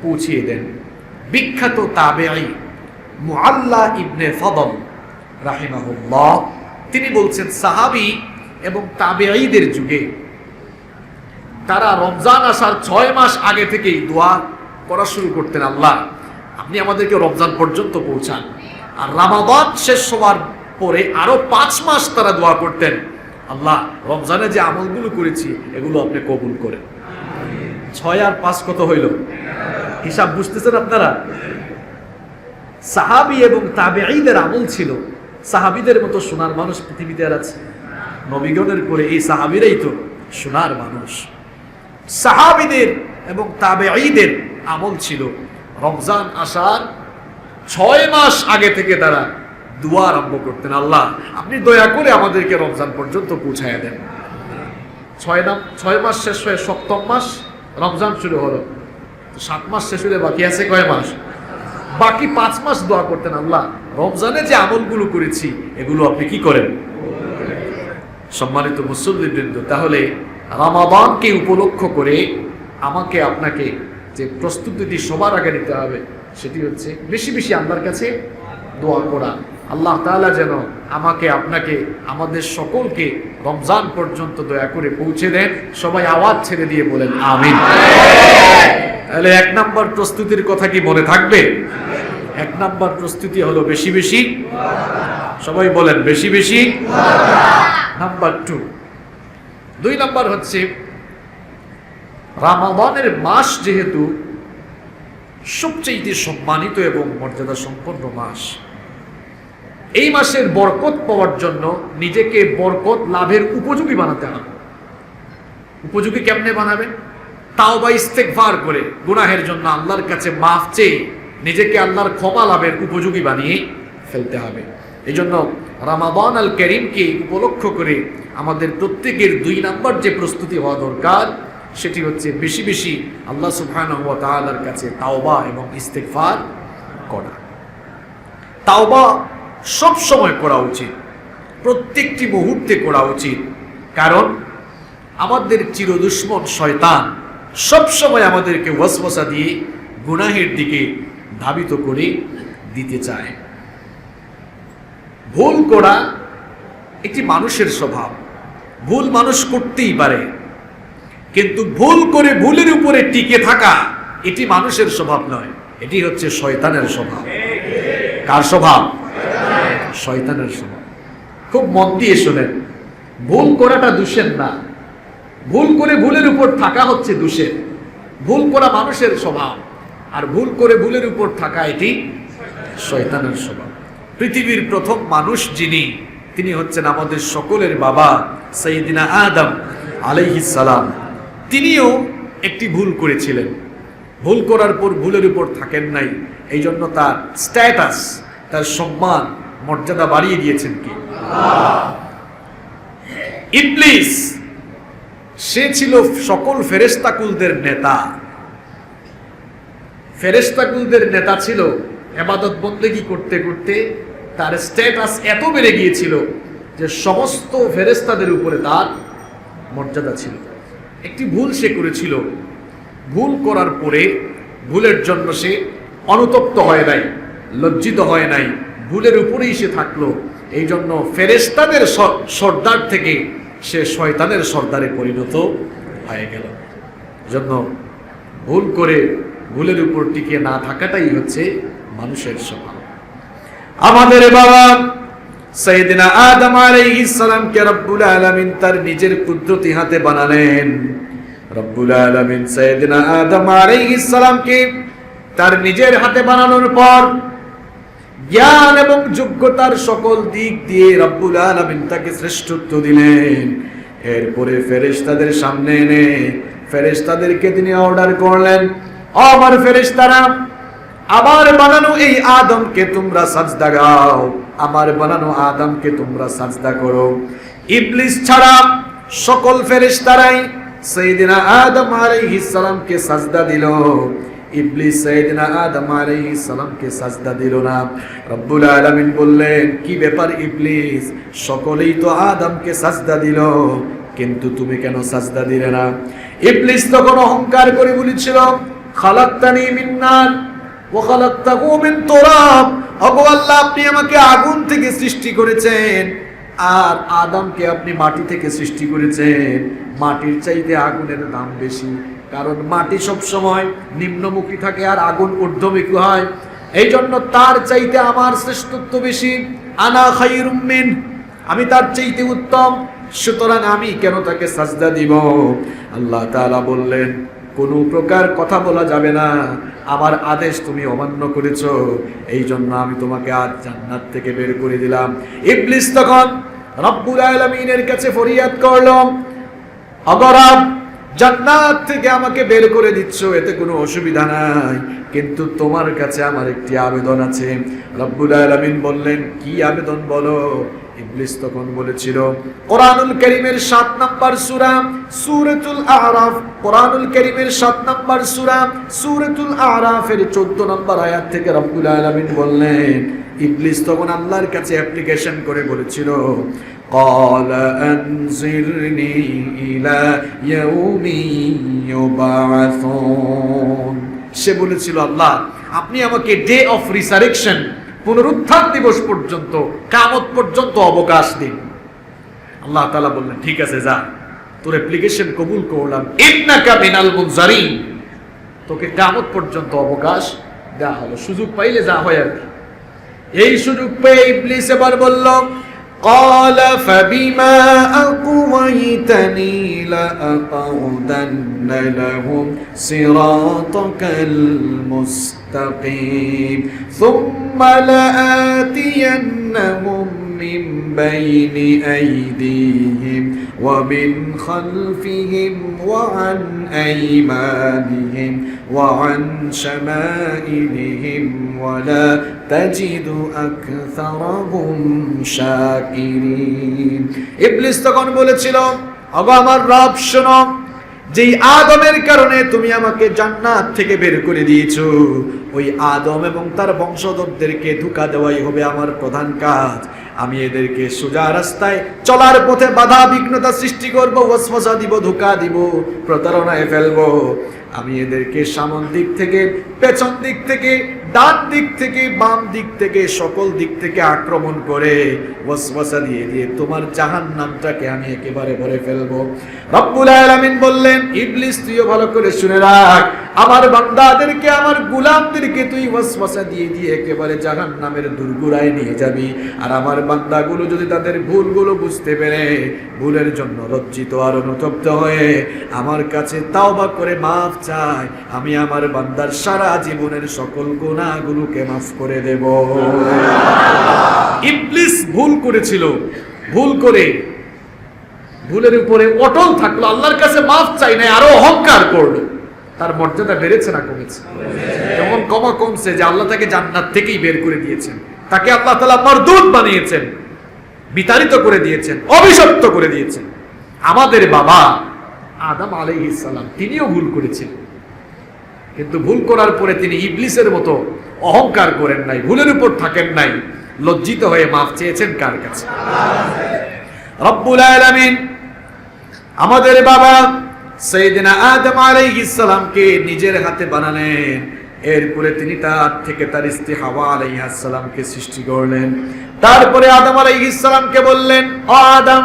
Speaker 2: পৌঁছিয়ে দেন। বিখ্যাত তাবেঈ মুআল্লা ইবনে ফদল রাহিমাহুল্লাহ তিনি বলছেন, সাহাবী এবং তাবেঈদের যুগে তারা রমজান আসার 6 মাস আগে থেকেই দোয়া করা শুরু করতেন, আল্লাহ আপনি আমাদেরকে রমজান পর্যন্ত পৌঁছান। আর রমাদান শেষ হওয়ার পরে আরো 5 মাস তারা দোয়া করতেন, আল্লাহ রমজানে যে আমলগুলো করেছি এগুলো আপনি কবুল করেন। 6 আর 5 কত হইল? হিসাব বুঝতেছেন আপনারা? সাহাবী এবং তাবেঈদের আমল ছিল, সাহাবীদের মতো সোনার মানুষ পৃথিবীতে আর আছে? নবীগণের পরে এই সাহাবীরাই তো সোনার মানুষ। সাহাবীদের এবং তাবেঈদের আমল ছিল রমজান আসার 6 মাস আগে থেকে তারা দোয়া আরম্ভ করতেন, আল্লাহ আপনি দয়া করে আমাদেরকে রমজান পর্যন্ত পৌঁছায় দেন। 6 মাস শেষ হয়ে 7ম মাস রমজান শুরু হলো, 7 মাস শেষ হলে বাকি আছে কয় মাস? বাকি 5 মাস দোয়া করতেন, আল্লাহ রমজানে যে আমলগুলো করেছি এগুলো আপনি কি করেন। সম্মানিত মুসল্লিবৃন্দ, তাহলে রমাদানকে উপলক্ষ করে আমাকে আপনাকে যে প্রস্তুতি সবার আগে নিতে হবে সেটি হচ্ছে বেশি বেশি আল্লাহর কাছে দোয়া করা, আল্লাহ তাআলা যেন আমাকে, আপনাকে, আমাদের সকলকে রমজান পর্যন্ত দয়া করে পৌঁছে দেন। সবাই আওয়াজ ছেড়ে দিয়ে বলেন আমিন। তাহলে 1 নম্বর প্রস্তুতির কথা কি মনে থাকবে? 1 নম্বর প্রস্তুতি হলো বেশি বেশি, সবাই বলেন বেশি বেশি। নাম্বার 2 নম্বর হচ্ছে রমাদানের মাস যেহেতু সবচেয়ে সম্মানিত এবং মর্যাদা সম্পন্ন মাস, এই মাসের বরকত পাওয়ার জন্য নিজেকে বরকত লাভের উপযোগী বানাতে হবে। উপযোগী কেমনে বানাবেন? তাওবা ইস্তেগফার করে গুনাহের জন্য আল্লাহর কাছে মাফ চেয়ে নিজেকে আল্লাহর ক্ষমা লাভের উপযোগী বানিয়ে ফেলতে হবে। এই জন্য রমাদান আল কারীমকে উপলক্ষ করে আমাদের প্রত্যেকের 2 নম্বর যে প্রস্তুতি হওয়া দরকার, সেটি হচ্ছে বেশি বেশি আল্লাহ সুবহানাহু ওয়া তাআলার কাছে তাওবা এবং ইস্তেগফার করা। তাওবা সব সময় করা উচিত, প্রত্যেকটি মুহূর্তে করা উচিত, কারণ আমাদের চিরদুশমন শয়তান সব সময় আমাদেরকে ওয়াসওয়াসা দিয়ে গুনাহের দিকে ধাবিত করে দিতে চায়। ভুল করা একটি মানুষের স্বভাব, ভুল মানুষ করতেই পারে, কিন্তু ভুল করে ভুলের উপরে টিকে থাকা এটি মানুষের স্বভাব নয়, এটি হচ্ছে শয়তানের স্বভাব। কার স্বভাব? শয়তানের স্বভাব। খুব মন দিয়ে শোনেন, ভুল করাটা দোষের না, ভুল করে ভুলের উপর থাকা হচ্ছে দোষের। ভুল করা মানুষের স্বভাব, আর ভুল করে ভুলের উপর থাকা এটি শয়তানের স্বভাব। পৃথিবীর প্রথম মানুষ যিনি, তিনি হচ্ছেন আমাদের সকলের বাবা সাইয়্যিদিনা আদম আলাইহিস সালাম। তিনিও একটি ভুল করেছিলেন, ভুল করার পর ভুলের উপর থাকেন নাই, এই জন্য তার স্ট্যাটাস, তার সম্মান, মর্যাদা বাড়িয়ে দিয়েছেন কি? ইবলিস, সে ছিল সকল ফেরেশতাকুলদের নেতা। ফেরেশতাকুলদের নেতা ছিল, ইবাদত বন্দেগী করতে করতে তার স্ট্যাটাস এত বেড়ে গিয়েছিল যে সমস্ত ফেরেশতাদের উপরে তার মর্যাদা ছিল। একটি ভুল সে করেছিল, ভুল করার পরে ভুলের জন্য সে অনুতপ্ত হয় নাই, লজ্জিত হয় নাই, ভুলের উপরেই সে থাকলো। এই জন্য ফেরেশতাদের সর্দার থেকে সে শয়তানের সর্দারে পরিণত হয়ে গেল। জন্য ভুল করে ভুলের উপর টিকে না থাকাটাই হচ্ছে মানুষের স্বভাব। আমাদের বাবা সাইয়্যিদিনা আদম আলাইহিস সালামকে রব্বুল আলামিন তার নিজের কুদরতি হাতে বানালেন। রব্বুল আলামিন সাইয়্যিদিনা আদম আলাইহিস সালামকে তার নিজের হাতে বানানোর পর জ্ঞান এবং যোগ্যতার সকল দিক দিয়ে রব্বুল আলামিন তাকে শ্রেষ্ঠত্ব দিলেন। এরপরে ফেরেশতাদের সামনে এনে ফেরেশতাদেরকে তিনি অর্ডার করলেন, আমার ফেরেশতারা, আমার বানানো এই আদমকে তোমরা সাজদা গাও, আমার বানানো আদমকে তোমরা সাজদা করো। ইবলিস ছাড়া সকল ফেরেশতারাই সাইয়্যিদিনা আদম আলাইহিস সালামকে সাজদা দিল। ইবলিস সাইয়্যিদিনা আদম আলাইহিস সালামকে সাজদা দিল না। রব্বুল আলামিন বললেন, কি ব্যাপার ইবলিস, সকলেই তো আদমকে সাজদা দিল, কিন্তু তুমি কেন সাজদা দিলে না? ইবলিস তখন অহংকার করে বলেছিল, খালাকতানি মিন নার ওয়া খালাকতাহু মিন তুরাব, ওগো আল্লাহ, আপনি আমাকে আগুন থেকে সৃষ্টি করেছেন, আর আদমকে আপনি মাটি থেকে সৃষ্টি করেছেন। মাটির চাইতে আগুনের দাম বেশি, কারণ মাটি সব সময় নিম্নমুখী থাকে আর আগুন ঊর্ধ্বমুখী হয়। এই জন্য তার চাইতে আমার শ্রেষ্ঠত্ব বেশি। আনা খায়রুম মিন, আমি তার চাইতে উত্তম, সুতরাং আমি কেন তাকে সাজদা দিব? আল্লাহ তাআলা বললেন, কোনো প্রকার কথা বলা যাবে না, আমার আদেশ তুমি অমান্য করেছো, এই জন্য আমি তোমাকে আজ জান্নাত থেকে বের করে দিলাম। ইবলিস তখন রব্বুল আলামিনের কাছে ফরিয়াদ করল, অগরব, জান্নাত থেকে আমাকে বের করে দিচ্ছ, এতে কোনো অসুবিধা নাই, কিন্তু তোমার কাছে আমার একটি আবেদন আছে। রব্বুল আলামিন বললেন, কি আবেদন বলো? ইবলিস তখন বলেছিল, কোরআনুল কারীমের 7 নম্বর সূরা সূরাতুল আ'রাফ, কোরআনুল কারীমের 7 নম্বর সূরা সূরাতুল আ'রাফের 14 নম্বর আয়াত থেকে রব্বুল আলামিন বললেন, ইবলিস তখন আল্লাহর কাছে অ্যাপ্লিকেশন করে বলেছিল, ক্বালা আনজিরনি ইলা ইয়াউমি ইউবা'আসুন। সে বলেছিল, আল্লাহ, আপনি আমাকে ডে অফ রিসারেকশন, পুনরুত্থান দিবস পর্যন্ত, কিয়ামত পর্যন্ত অবকাশ দিন। আল্লাহ তাআলা বললেন, ঠিক আছে যা, তোর অ্যাপ্লিকেশন কবুল করলাম, ইন্নাকা মিনাল মুনজারিন, তোকে কিয়ামত পর্যন্ত অবকাশ দেওয়া হলো। সুযোগ পাইলে যা হয় আর কি। এই সুযোগ পেয়ে ইবলিস এবার বলল,
Speaker 3: قال فبما أغويتني لأقعدن لهم صراطك المستقيم ثم لآتينهم من بين أيديهم ومن خلفهم وعن أيمانهم وعن شمائلهم ولا تجد أكثرهم شاكرين।
Speaker 2: ইবলিস তখন বলেছিল, ওগো আমার রব শোনো, যেই আদমের কারণে তুমি আমাকে জান্নাত থেকে বের করে দিয়েছো, ওই আদম এবং তার বংশধরদেরকে ধোঁকা দেওয়াই হবে আমার প্রধান কাজ। আমি এদেরকে সোজা রাস্তায় চলার পথে বাধা বিঘ্নতা সৃষ্টি করব, ওয়াসওয়াসা দিব, ধোঁকা দিব, প্রতারণায় ফেলবো। আমি এদেরকে সামন দিক থেকে, পেছন দিক থেকে, ডান দিক থেকে, বাম দিক থেকে, সকল দিক থেকে আক্রমণ করে ওয়াসওয়াসা দিয়ে দিয়ে তোমার জাহান্নামটাকে আমি একেবারে ভরে ফেলবো। রব্বুল আলামিন বললেন, ইবলিস তুইও ভালো করে শুনে রাখ, আমার বান্দাদেরকে, আমার গোলামদেরকে তুই ওয়াসওয়াসা দিয়ে দিয়ে একেবারে জাহান্নামের দুর্গুড়ায় নিয়ে যাবি। আর আমার বান্দাগুলো যদি তাদের ভুলগুলো বুঝতে পেরে ভুলের জন্য লজ্জিত আর অনুতপ্ত হয়ে আমার কাছে তাওবা করে মাফ চায়, আমি আমার বান্দার সারা জীবনের সকল গুনাহগুলোকে মাফ করে দেব। ইবলিস ভুল করেছিল, ভুল করে ভুলের উপরে অটল থাকলো, আল্লাহর কাছে মাফ চাই না, আরো অহংকার করলো। তার মর্যাদা বেড়েছে না কমেছে? এমন কমছে যে আল্লাহ তাকে জান্নাত থেকেই বের করে দিয়েছেন, তাকে আল্লাহ তাআলা মারদুদ বানিয়েছেন, বিতাড়িত করে দিয়েছেন, অভিশপ্ত করে দিয়েছেন। আমাদের বাবা আদম আলাইহিস সালাম তিনিও ভুল করেছিলেন, কিন্তু ভুল করার পরে তিনি ইবলিসের মতো অহংকার করেন নাই, ভুলের উপর থাকেন নাই, লজ্জিত হয়ে মাফ চেয়েছেন কার কাছে? রব্বুল আলামিন আমাদের বাবা সাইয়েদনা আদম আলাইহিস সালামকে নিজের হাতে বানালেন। এরপরে তিনি তার থেকে তার স্ত্রী হাওয়া আলাইহিস সালামকে সৃষ্টি করলেন। তারপরে আদম আলাইহিস সালামকে বললেন, ও আদম,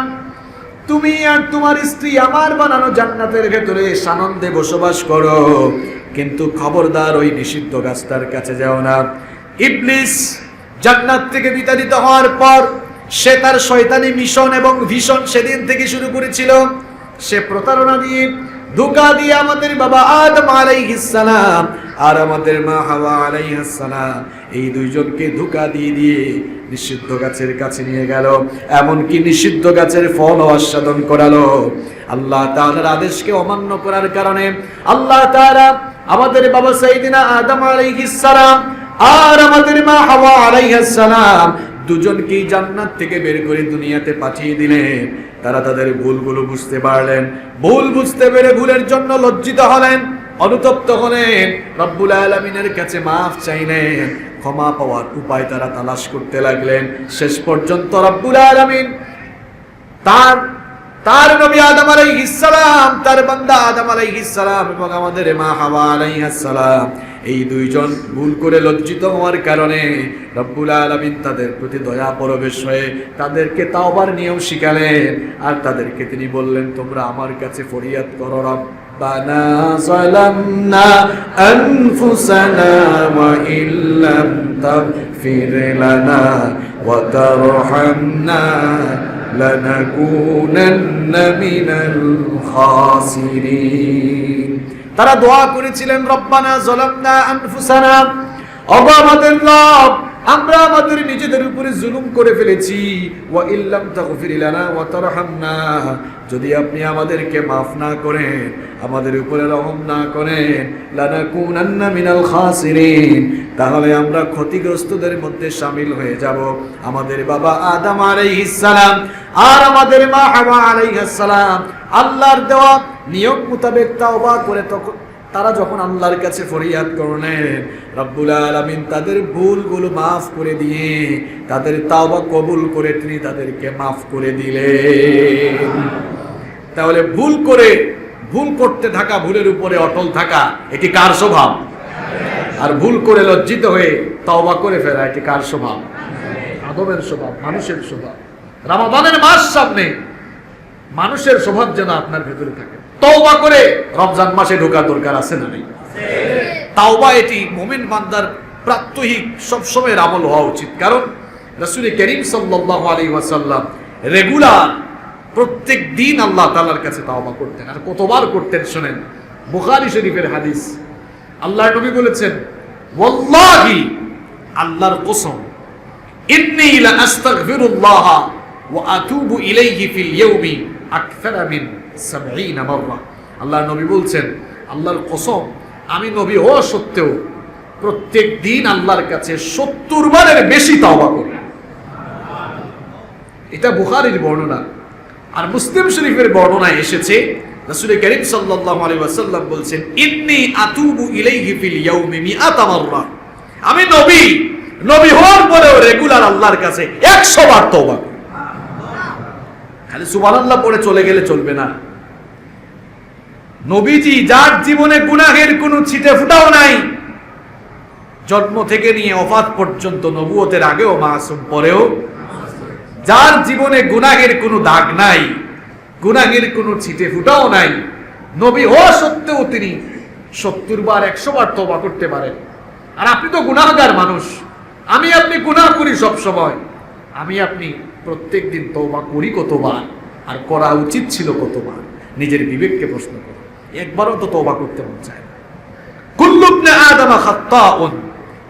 Speaker 2: তুমি আর তোমার স্ত্রী আমার বানানো জান্নাতের ভেতরে সানন্দে বসবাস করো, কিন্তু খবরদার ওই নিষিদ্ধ গাছটার কাছে যাও না। ইবলিস জান্নাত থেকে বিতাড়িত হওয়ার পর সে তার শয়তানি মিশন এবং ভিশন সেদিন থেকে শুরু করেছিল। সে প্রতারণা দিয়ে, ধোঁকা দিয়ে আমাদের বাবা আদম আলাইহিস সালাম আর আমাদের মা হাওয়া আলাইহিস সালাম এই দুইজনকে ধোঁকা দিয়ে দিয়ে নিষিদ্ধ গাছের কাছে নিয়ে গেল, এমনকি নিষিদ্ধ গাছের ফল আস্বাদন করালো। আল্লাহ তাআলার আদেশকে অমান্য করার কারণে আল্লাহ তাআলা আমাদের বাবা সাইয়েদনা আদম আলাইহিস সালাম আর আমাদের মা হাওয়া আলাইহিস সালাম দুজনকেই জান্নাত থেকে বের করে দুনিয়াতে পাঠিয়ে দিলেন। তারা তাদের ভুলগুলো বুঝতে পারলেন, ভুল বুঝতে পেরে ভুলের জন্য লজ্জিত হলেন, অনুতপ্ত হলেন, রব্বুল আলামিনের কাছে মাফ চাইলেন, ক্ষমা পাওয়ার উপায় তারা তালাশ করতে লাগলেন। শেষ পর্যন্ত রব্বুল আলামিন তার নবী আদম আলাইহিস সালাম, তার বান্দা আদম আলাইহিস সালাম এবং আমাদের মা হাওয়া আলাইহিস সালাম এই দুইজন ভুল করে লজ্জিত হওয়ার কারণে রব্বুল আলামিন তাদের প্রতি দয়া পরবেশ হয়ে তাদেরকে তাওবার নিয়ম শিখালেন। আর তাদেরকে তিনি বললেন, তোমরা আমার কাছে ফরিয়াদ করো, রব্বানা যালামনা আনফুসানা ওয়া ইল্লাম তাগফির লানা ওয়া তারহামনা লানাকুনান্না মিনাল খাসিরিন। তারা দোয়া করেছিলেন, রব্বানা যালামনা আনফুসানা, ওগো আমাদের রব, আমরা আমাদের নিজেদের উপরে জুলুম করে ফেলেছি, ওয়া ইল্লাম তাগফির লানা ওয়া তারহামনা, যদি আপনি আমাদেরকে মাফ না করেন, আমাদের উপরে রহম না করেন, লানাকুনান্না মিনাল খাসিরিন, তাহলে আমরা ক্ষতিগ্রস্তদের মধ্যে শামিল হয়ে যাব। আমাদের বাবা আদম আলাইহিস সালাম আর আমাদের মা হাওয়া আলাইহিস সালাম আল্লাহর দেওয়া নিয়ম মোতাবেক তাওবা করে তারা যখন আল্লাহর কাছে ফরিয়াদ করলেন, রব্বুল আলামিন তাদের ভুলগুলো মাফ করে দিয়ে তাদের তাওবা কবুল করে তিনি তাদেরকে মাফ করে দিলেন। তাহলে ভুল করতে থাকা, ভুলের উপরে অটল থাকা, এটি কার স্বভাব? আর ভুল করে লজ্জিত হয়ে তওবা করে ফেলা, এটি কার স্বভাব? আদমের স্বভাব, মানুষের স্বভাব। রমাদানের মাস সামনে, মানুষের স্বভাব যেন আপনার ভেতরে থাকে। তওবা করে রমজান মাসে ঢোকার দরকার আছে না নেই? তাওবা এটি মুমিন বান্দার প্রাত্যহিক সবসময়ের আমল হওয়া উচিত। কারণ রাসূল করিম সাল্লাল্লাহু আলাইহি ওয়াসাল্লাম রেগুলার প্রত্যেক দিন আল্লাহ তাআলার কাছে তাওবা করতেন। আর কতবার করতেন শুনেন, বুখারী শরীফের হাদিস। আল্লাহর নবী বলেছেন, ওয়াল্লাহি, আল্লাহর কসম, ইন্নী লা আস্তাগফিরুল্লাহ ওয়া আতুবু ইলাইহি ফিল ইয়াউমি আকসারা মিন ৭০ মাররা। আল্লাহর নবী বলছেন, আল্লাহর কসম, আমি নবী হওয়া সত্ত্বেও প্রত্যেক দিন আল্লাহর কাছে ৭০ বারের বেশি তাওবা করি। এটা বুখারীর বর্ণনা। আর মুসলিম শরীফের বর্ণনায় এসেছে, রাসূল করিম সাল্লাল্লাহু আলাইহি ওয়াসাল্লাম বলছেন, ইন্নী আতুবু ইলাইহি ফিল ইয়াউমি মিআতা মাররা। আমি নবী হওয়ার পরেও রেগুলার আল্লাহর কাছে ১০০ বার তওবা করি। খালি সুবহানাল্লাহ পড়ে চলে গেলে চলবে না। নবীজি, যার জীবনে গুনাহের কোনো ছিটে ফুটাও নাই, জন্ম থেকে নিয়ে ওফাত পর্যন্ত, নবুয়তের আগেও মাসুম, পরেও, যার জীবনে গুনাহের কোনো দাগ নাই, গুনাহের কোনো ছিটে ফুটাও নাই, নবী হওয়া সত্ত্বেও তিনি ৭০ বার ১০০ বার তওবা করতে পারেন। আর আপনি তো গুনাহগার মানুষ, আমি আপনি গুনাহ করি সব সময়। আমি আপনি প্রত্যেক দিন তওবা করি কতবার, আর করা উচিত ছিল কতবার? নিজের বিবেককে প্রশ্ন করুন। একবারও তো তওবা করতে মন চায় না। কুল্লু ইবনে আদম খাত্তাউন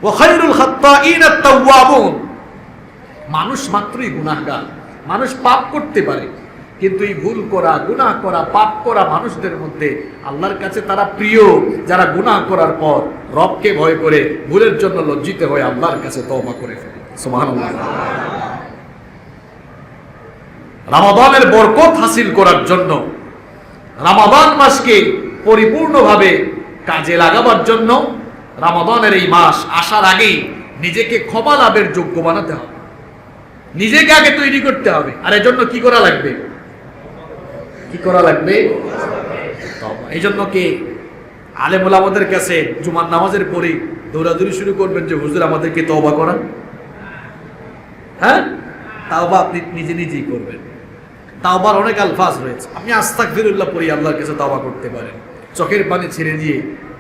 Speaker 2: ওয়া খায়রুল খাত্তাইন আত-তাওয়াবুন। মানুষ মাত্রই গুনাহগার, মানুষ পাপ করতে পারে, কিন্তু এই ভুল করা, গুনাহ করা, পাপ করা মানুষদের মধ্যে আল্লাহর কাছে তারা প্রিয়, যারা গুনাহ করার পর রবকে ভয় করে, ভুলের জন্য লজ্জিত হয়ে আল্লাহর কাছে তওবা করে ফেলে। সুবহানাল্লাহ। রমাদানের বরকত হাসিল করার জন্য, রমাদান মাসকে পরিপূর্ণভাবে কাজে লাগাবার জন্য, রমাদানের এই মাস আসার আগেই নিজেকে ক্ষমা লাভের যোগ্য বানাতে হবে, নিজেকে আগে তৈরি করতে হবে। আর এজন্য কি করা লাগবে? কি করা লাগবে? তওবা। এই জন্য কি আলেম ওলামাদের কাছে জুমার নামাজের পরে দৌড়াদৌড়ি শুরু করবেন যে হুজুর আমাদেরকে তওবা করান? হ্যাঁ, তাওবা আপনি নিজে নিজেই করবেন। তাওবার অনেক আলফাজ রয়েছে। আপনি আস্তাগফিরুল্লাহ পড়ে আল্লাহর কাছে তাওবা করতে পারেন, চোখের পানি ছেড়ে দিয়ে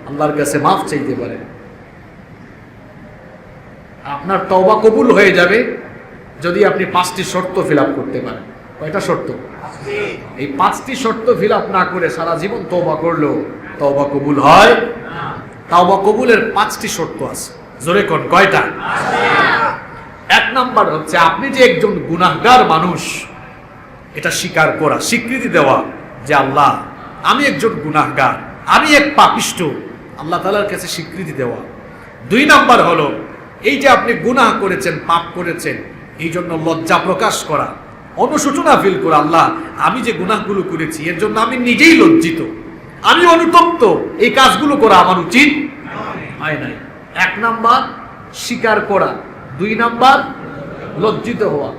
Speaker 2: আল্লাহর কাছে মাফ চাইতে পারেন। আপনার তওবা কবুল হয়ে যাবে যদি আপনি ৫টি শর্ত ফিল আপ করতে পারেন। কয়টা শর্ত? এই ৫টি শর্ত ফিল আপ না করে সারা জীবন তওবা করলেও তওবা কবুল হয় না। তওবা কবুলের ৫টি শর্ত আছে। জোরে কোন কয়টা? ১ নাম্বার হচ্ছে আপনি যে একজন গুনাহগার মানুষ, এটা স্বীকার করা, স্বীকৃতি দেওয়া যে আল্লাহ, আমি একজন গুনাহগার, আমি এক পাপিষ্ঠ, আল্লাহ তাআলার কাছে স্বীকৃতি দেওয়া। ২ নাম্বার হলো এই যে আপনি গুনাহ করেছেন, পাপ করেছেন, এই জন্য লজ্জা প্রকাশ করা, অনুশোচনা ফিল করা, আল্লাহ আমি যে গুনাহগুলো করেছি এর জন্য আমি নিজেই লজ্জিত, আমি অনুতপ্ত, এই কাজগুলো করা আমার উচিত হয় নাই। ১ নাম্বার স্বীকার করা, ২ নাম্বার লজ্জিত হওয়া,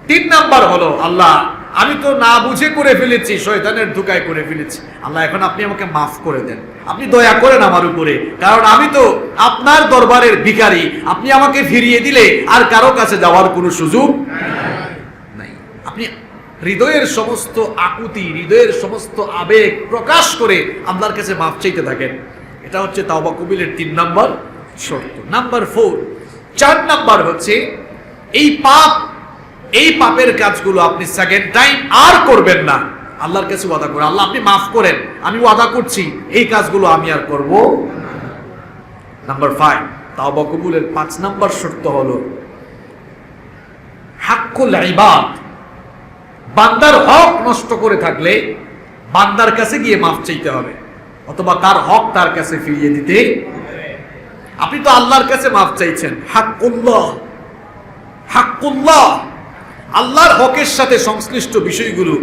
Speaker 2: ৩ নাম্বার হলো আল্লাহ আমি তো না বুঝে করে ফেলেছি, শয়তানের ধোঁকায় করে ফেলেছি, আল্লাহ এখন আপনি আমাকে মাফ করে দেন, আপনি দয়া করেন আমার উপরে, কারণ আমি তো আপনার দরবারের ভিখারি, আপনি আমাকে ফিরিয়ে দিলে আর কারো কাছে যাওয়ার কোনো সুযোগ নাই। আপনি হৃদয়ের সমস্ত আকুতি, হৃদয়ের সমস্ত আবেগ প্রকাশ করে আল্লাহর কাছে মাফ চাইতে থাকেন। এটা হচ্ছে তাওবা কবুলের ৩ নাম্বার শর্ত। নাম্বার 4, ৪ নাম্বার হচ্ছে এই পাপের কাজগুলো আপনি সেকেন্ড টাইম আর করবেন না। আল্লাহর কাছে ওয়াদা করে, আল্লাহ আপনি মাফ করেন, আমি ওয়াদা করছি এই কাজগুলো আমি আর করব না। নাম্বার 5, তাওবা কবুলের 5 নাম্বার শর্ত হলো হাক্কুল ইবাদ। বান্দার হক নষ্ট করে থাকলে বান্দার কাছে গিয়ে মাফ চাইতে হবে, অথবা তার হক তার কাছে ফিরিয়ে দিতে। আপনি তো আল্লাহর কাছে মাফ চাইছেন, হাক্কুল্লাহ, হাক্কুল্লাহ, আল্লাহর হকের সাথে সংশ্লিষ্ট বিষয়গুলো,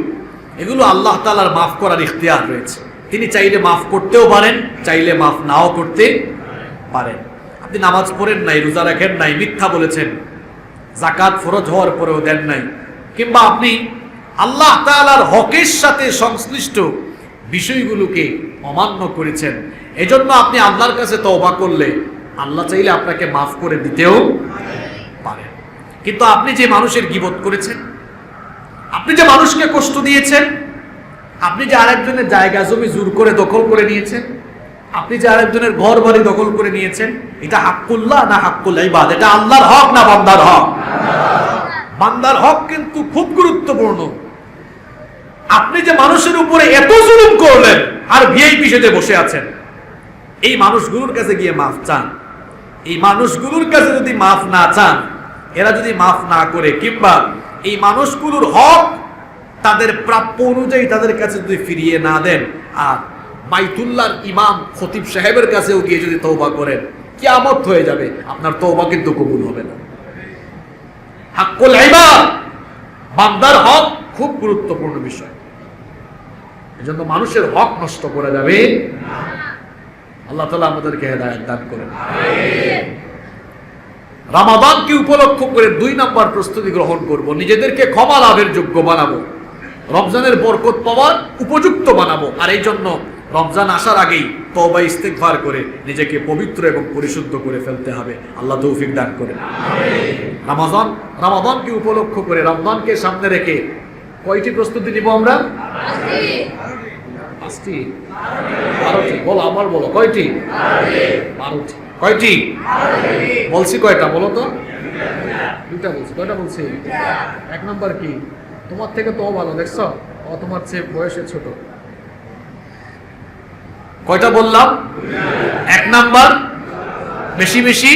Speaker 2: এগুলো আল্লাহ তাআলার মাফ করার ইখতিয়ার রয়েছে। তিনি চাইলে মাফ করতেও পারেন, চাইলে মাফ নাও করতে পারেন। আপনি নামাজ পড়েন নাই, রোজা রাখেন নাই, মিথ্যা বলেছেন, যাকাত ফরজ হওয়ার পরেও দেন নাই, কিংবা আপনি আল্লাহ তাআলার হকের সাথে সংশ্লিষ্ট বিষয়গুলোকে অমান্য করেছেন, এজন্য আপনি আল্লাহর কাছে তওবা করলে আল্লাহ চাইলে আপনাকে মাফ করে দিতেও পারেন। কিন্তু আপনি যে মানুষের গীবত করেছেন, আপনি যে মানুষকে কষ্ট দিয়েছেন, আপনি যে আরেকজনের জায়গা জমি জোর করে দখল করে নিয়েছেন, আপনি যে আরেকজনের ঘর বাড়ি দখল করে নিয়েছেন, এটা হাক্কুল্লাহ না হাক্কুল ইবাদ? এটা আল্লাহর হক না বান্দার হক? বান্দার হক কিন্তু খুব গুরুত্বপূর্ণ। আপনি যে মানুষের উপরে এত জুলুম করলেন আর ভিআইপি সেজে বসে আছেন, এই মানুষগুলোর কাছে গিয়ে মাফ চান। এই মানুষগুলোর কাছে যদি মাফ না চান, এরা যদি মাফ না করে, কিংবা এই মানুষগুলোর হক তাদের প্রাপ্য অনুযায়ী তাদের কাছে যদি ফিরিয়ে না দেন, আর বাইতুল্লাহর ইমাম খতিব সাহেবের কাছেও গিয়ে যদি তওবা করেন, কিয়ামত হয়ে যাবে, আপনার তওবা কিন্তু কবুল হবে না। হাক্কুল ইবাদ, বান্দার হক খুব গুরুত্বপূর্ণ বিষয়। এজন্য মানুষের হক নষ্ট করা যাবে না। আল্লাহ তাআলা আমাদেরকে হেদায়েত দান করেন। রমাদানকে উপলক্ষ করে 2 নম্বর প্রস্তুতি গ্রহণ করব, নিজেদেরকে ক্ষমা লাভের যোগ্য বানাবো, রমজানের বরকত পাওয়ার উপযুক্ত বানাবো। আর এই জন্য রমজান আসার আগেই তওবা ইস্তেগফার করে নিজেকে পবিত্র এবং পরিশুদ্ধ করে ফেলতে হবে। আল্লাহ তৌফিক দান করেন। রমাদানকে উপলক্ষ করে, রমজানকে সামনে রেখে কয়টি প্রস্তুতি নিব আমরা? 5টি। 12টি। বলো, আমার বলো, কয়টি? 12টি। কয়টি বলছি? কয়টা বলো তো? 2টা বলছি। কয়টা বলছি? 1 নম্বর কি? তোমার থেকে তো ভালো, দেখছো, ও তোমার চেয়ে বয়সে ছোট। কয়টা বললাম? 1 নাম্বার, বেশি বেশি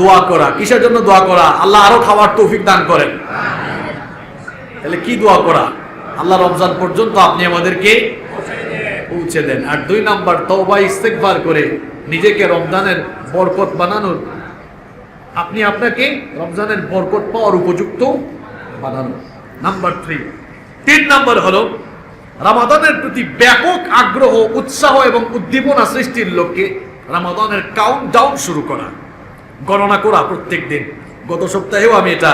Speaker 2: দোয়া করা। কিসের জন্য দোয়া করা? আল্লাহ আরো খাওয়ার তৌফিক দান করেন। তাহলে কি দোয়া করা? আল্লাহ রমজান পর্যন্ত আপনি আমাদেরকে পৌঁছে দেন। আর 2 নাম্বার, তওবা ইস্তেগফার করে নিজেকে রমজানের বরকত বানানোর, আপনি আপনাকে রমজানের বরকত পাওয়ার উপযুক্ত বানানো। নাম্বার 3 নাম্বার হলো রমাদানের প্রতি ব্যাপক আগ্রহ, উৎসাহ এবং উদ্দীপনা সৃষ্টির লক্ষ্যে রমাদানের কাউন্টডাউন শুরু করা, গণনা করা প্রত্যেক দিন। গত সপ্তাহেও আমি এটা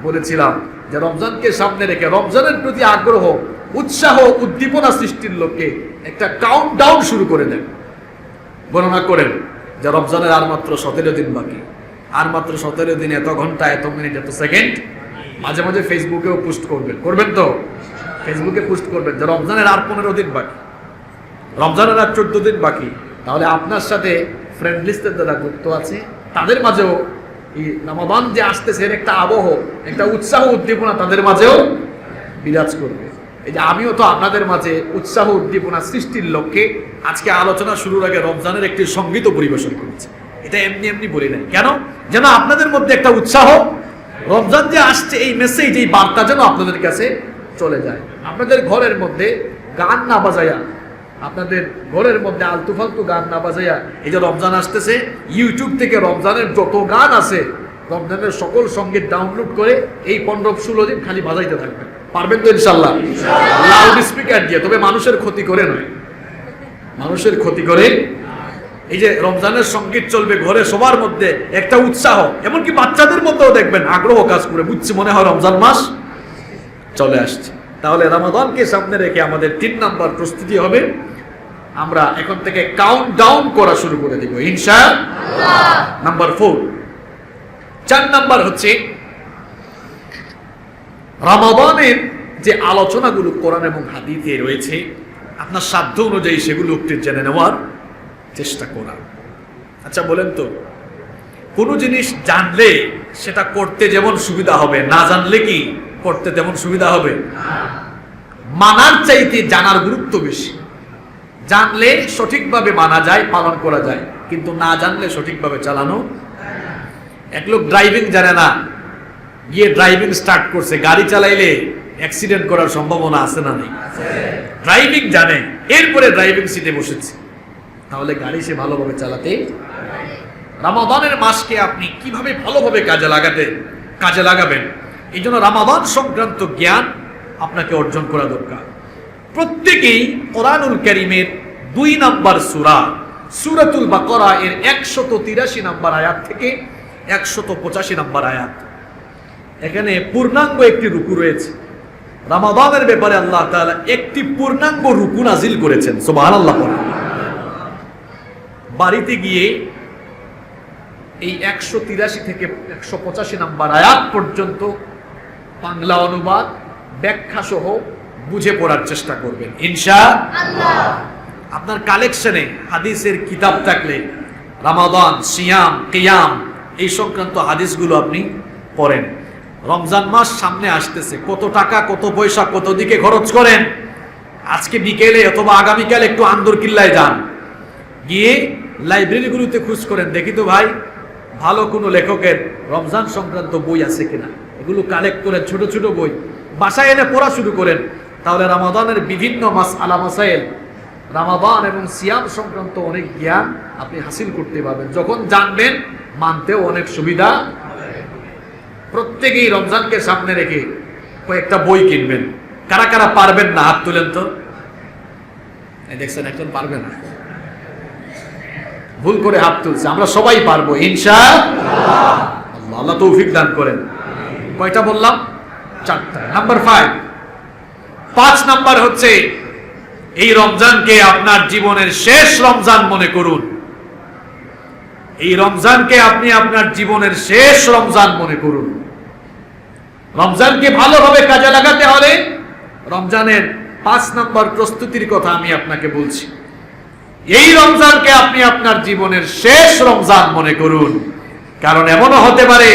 Speaker 2: বলেছিলাম যে রমজানকে সামনে রেখে রমজানের প্রতি আগ্রহ, উৎসাহ, উদ্দীপনা সৃষ্টির লক্ষ্যে একটা কাউন্টডাউন শুরু করে দেন। গণনা করেন যে রমজানের আর মাত্র 17 দিন বাকি, আর মাত্র 17 দিন, এত ঘন্টা, এত মিনিট, এত সেকেন্ড। মাঝে মাঝে ফেসবুকেও পোস্ট করবেন তো? ফেসবুকে পোস্ট করবেন যে রমজানের আর 15 দিন বাকি, রমজানের আর 14 দিন বাকি। তাহলে আপনার সাথে ফ্রেন্ড লিস্টের যারা যুক্ত আছে, তাদের মাঝেও এই রমাদান যে আসতেছে এর একটা আবহ, একটা উৎসাহ, উদ্দীপনা তাদের মাঝেও বিরাজ করবে। এই যে আমিও তো আপনাদের মাঝে উৎসাহ, উদ্দীপনা সৃষ্টির লক্ষ্যে আজকে আলোচনা শুরুর আগে রমজানের একটি সঙ্গীত পরিবেশন করেছি। এটা এমনি এমনি বলি নাই, কেন? যেন আপনাদের মধ্যে একটা উৎসাহ, রমজান যে আসছে এই মেসেজ, এই বার্তা যেন আপনাদের কাছে চলে যায়। আপনাদের ঘরের মধ্যে গান না বাজায়া, আপনাদের ঘরের মধ্যে আলতু ফালতু গান না বাজায়া, এই যে রমজান আসতেছে, ইউটিউব থেকে রমজানের যত গান আছে, রমজানের সকল সঙ্গীত ডাউনলোড করে এই 15-16 দিন খালি বাজাইতে থাকবেন। পারবেন তো ইনশাল্লাহ? লাউড স্পিকার দিয়ে, তবে মানুষের ক্ষতি করে নয়, মানুষের ক্ষতি করে। এই যে রমজানের সঙ্গীত চলবে ঘরে, সবার মধ্যে একটা উৎসাহ, এমনকি বাচ্চাদের মধ্যেও দেখবেন আগ্রহ কাজ করে, বুঝছি মনে হয় রমজান মাস চলে আসছে। তাহলে রমাদানকে সামনে রেখে আমাদের 3 নাম্বার প্রস্তুতি হবে, আমরা এখন থেকে কাউন্টডাউন করা শুরু করে দিব ইনশাআল্লাহ। নাম্বার 4 নাম্বার হচ্ছে রমাদানের যে আলোচনাগুলো কোরআন এবং হাদিসে রয়েছে, আপনার সাধ্য অনুযায়ী সেগুলো একটু জেনে নেওয়ার চেষ্টা করা। আচ্ছা বলেন তো, কোনো জিনিস জানলে সেটা করতে যেমন সুবিধা হবে, না জানলে কি করতে তেমন সুবিধা হবে? মানার চাইতে জানার গুরুত্ব বেশি। জানলে সঠিকভাবে মানা যায়, পালন করা যায়, কিন্তু না জানলে সঠিকভাবে চালানো। এক লোক ড্রাইভিং জানে না, গিয়ে ড্রাইভিং স্টার্ট করছে, গাড়ি চালাইলে অ্যাক্সিডেন্ট করার সম্ভাবনা আছে না নেই? ড্রাইভিং জানে, এরপরে ড্রাইভিং সিটে বসেছে, তাহলে গাড়ি সে ভালোভাবে চালাতে। রমাদানের মাসকে আপনি কিভাবে ভালোভাবে কাজে লাগাবেন, এই জন্য রমাদান সংক্রান্ত জ্ঞান আপনাকে অর্জন করা দরকার। প্রত্যেকেই কোরআনুল কারীমের 2 নাম্বার সূরা, সূরাতুল বাকারা এর 183 নাম্বার আয়াত থেকে 185 নাম্বার আয়াত, এখানে পূর্ণাঙ্গ একটি রুকু রয়েছে। রমাদানের ব্যাপারে আল্লাহ তাআলা একটি পূর্ণাঙ্গ রুকু নাজিল করেছেন। সুবহানাল্লাহ। বাড়িতে গিয়ে এই 183 থেকে 185 নাম্বার আয়াত পর্যন্ত বাংলা অনুবাদ ব্যাখ্যা সহ বুঝে পড়ার চেষ্টা করবেন ইনশাআল্লাহ। আপনার কালেকশনে হাদিসের কিতাব থাকলে রমাদান, সিয়াম, কিয়াম এই সংক্রান্ত হাদিসগুলো আপনি পড়েন। রমজান মাস সামনে আসতেছে, কত টাকা, কত পয়সা, কত দিকে খরচ করেন। আজকে বিকেলে অথবা আগামীকাল একটু আন্দরকিল্লায় যান, গিয়ে লাইব্রেরিগুলোতে খোঁজ করেন, দেখি তো ভাই ভালো কোনো লেখকের রমজান সংক্রান্ত বই আছে কিনা। এগুলো কালেক্ট করেন, ছোট ছোট বই বাসায় এনে পড়া শুরু করেন। তাহলে রমাদানের বিভিন্ন মাসআলা মাসাইল, রমাদান এবং সিয়াম সংক্রান্ত অনেক জ্ঞান আপনি হাসিল করতে পারবেন। যখন জানবেন মানতেও অনেক সুবিধা। প্রত্যেকেই রমজানকে সামনে রেখে কয়েকটা বই কিনবেন। কারা কারা পারবেন না হাত তুলেন তো। দেখছেন একজন পারবে না, ভুল করে হাত তুলছে। আমরা সবাই পারবো ইনশাআল্লাহ। আল্লাহ তৌফিক দান করেন। কয়টা বললাম? 4টা। নাম্বার 5 নাম্বার হচ্ছে এই রমজানকে আপনার জীবনের শেষ রমজান মনে করুন। এই রমজানকে আপনি আপনার জীবনের শেষ রমজান মনে করুন। রমজানকে ভালোভাবে কাজে লাগাতে হলে রমজানের 5 নাম্বার প্রস্তুতির কথা আমি আপনাকে বলছি। এই রমজানকে আপনি আপনার জীবনের শেষ রমজান মনে করুন, কারণ এমনও হতে পারে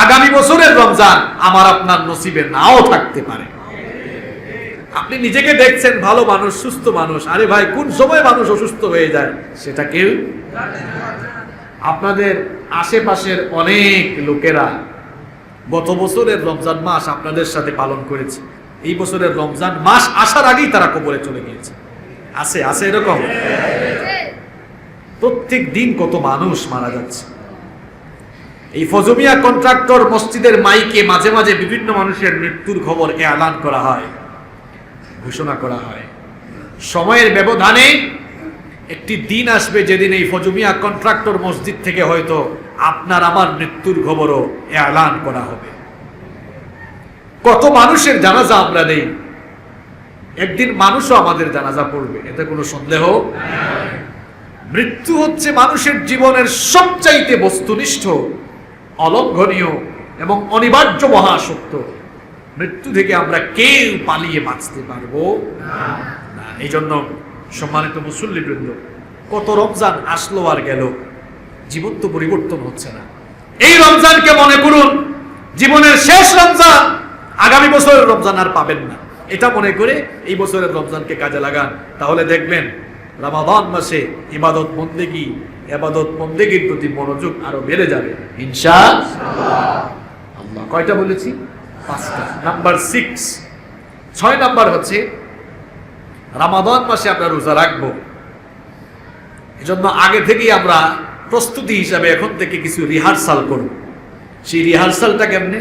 Speaker 2: আগামী বছরের রমজান আমার আপনার নসিবে নাও থাকতে পারে। আপনি নিজেকে দেখছেন ভালো মানুষ, সুস্থ মানুষ, আরে ভাই কোন সময় মানুষ অসুস্থ হয়ে যায় সেটা কেউ। আপনাদের আশেপাশের অনেক লোকেরা গত বছরের রমজান মাস আপনাদের সাথে পালন করেছে, এই বছরের রমজান মাস আসার আগেই তারা কবরে চলে গিয়েছে। আছে আছে এরকম। প্রত্যেক দিন কত মানুষ মারা যাচ্ছে। এই ফজমিয়া কন্ট্রাক্টর মসজিদের মাইকে মাঝে মাঝে বিভিন্ন মানুষের মৃত্যুর খবর এলান করা হয়, ঘোষণা করা হয়। সময়ের ব্যবধানে একটি দিন আসবে যেদিন এই ফজমিয়া কন্ট্রাক্টর মসজিদ থেকে হয়তো আপনার আমার মৃত্যুর খবরও এলান করা হবে। কত মানুষের জানাজা আমরা দেই, একদিন মানুষও আমাদের জানাজা পড়বে, এতে কোনো সন্দেহ। মৃত্যু হচ্ছে মানুষের জীবনের সবচাইতে বস্তুনিষ্ঠ, অলঙ্ঘনীয় এবং অনিবার্য মহাসত্য। মৃত্যু থেকে আমরা কেউ পালিয়ে বাঁচতে পারবো না। এই জন্য সম্মানিত মুসল্লিবৃন্দ, কত রমজান আসলো আর গেল, জীবন তো পরিবর্তন হচ্ছে না। এই রমজানকে মনে করুন জীবনের শেষ রমজান, আগামী বছরের রমজান আর পাবেন না, এটা মনে করে এই বছরের রমজানকে কাজে লাগান। তাহলে দেখবেন রমাদান মাসে ইবাদত বন্দেগীর প্রতি মনোযোগ আরো বেড়ে যাবে ইনশাআল্লাহ। কয়টা বলেছি? 5টা। নাম্বার 6 নাম্বার হচ্ছে রমাদান মাসে আমরা রোজা রাখবো। এজন্য আগে থেকেই আমরা প্রস্তুতি হিসাবে এখন থেকে কিছু রিহার্সাল করব। সেই রিহার্সালটা কেমনে?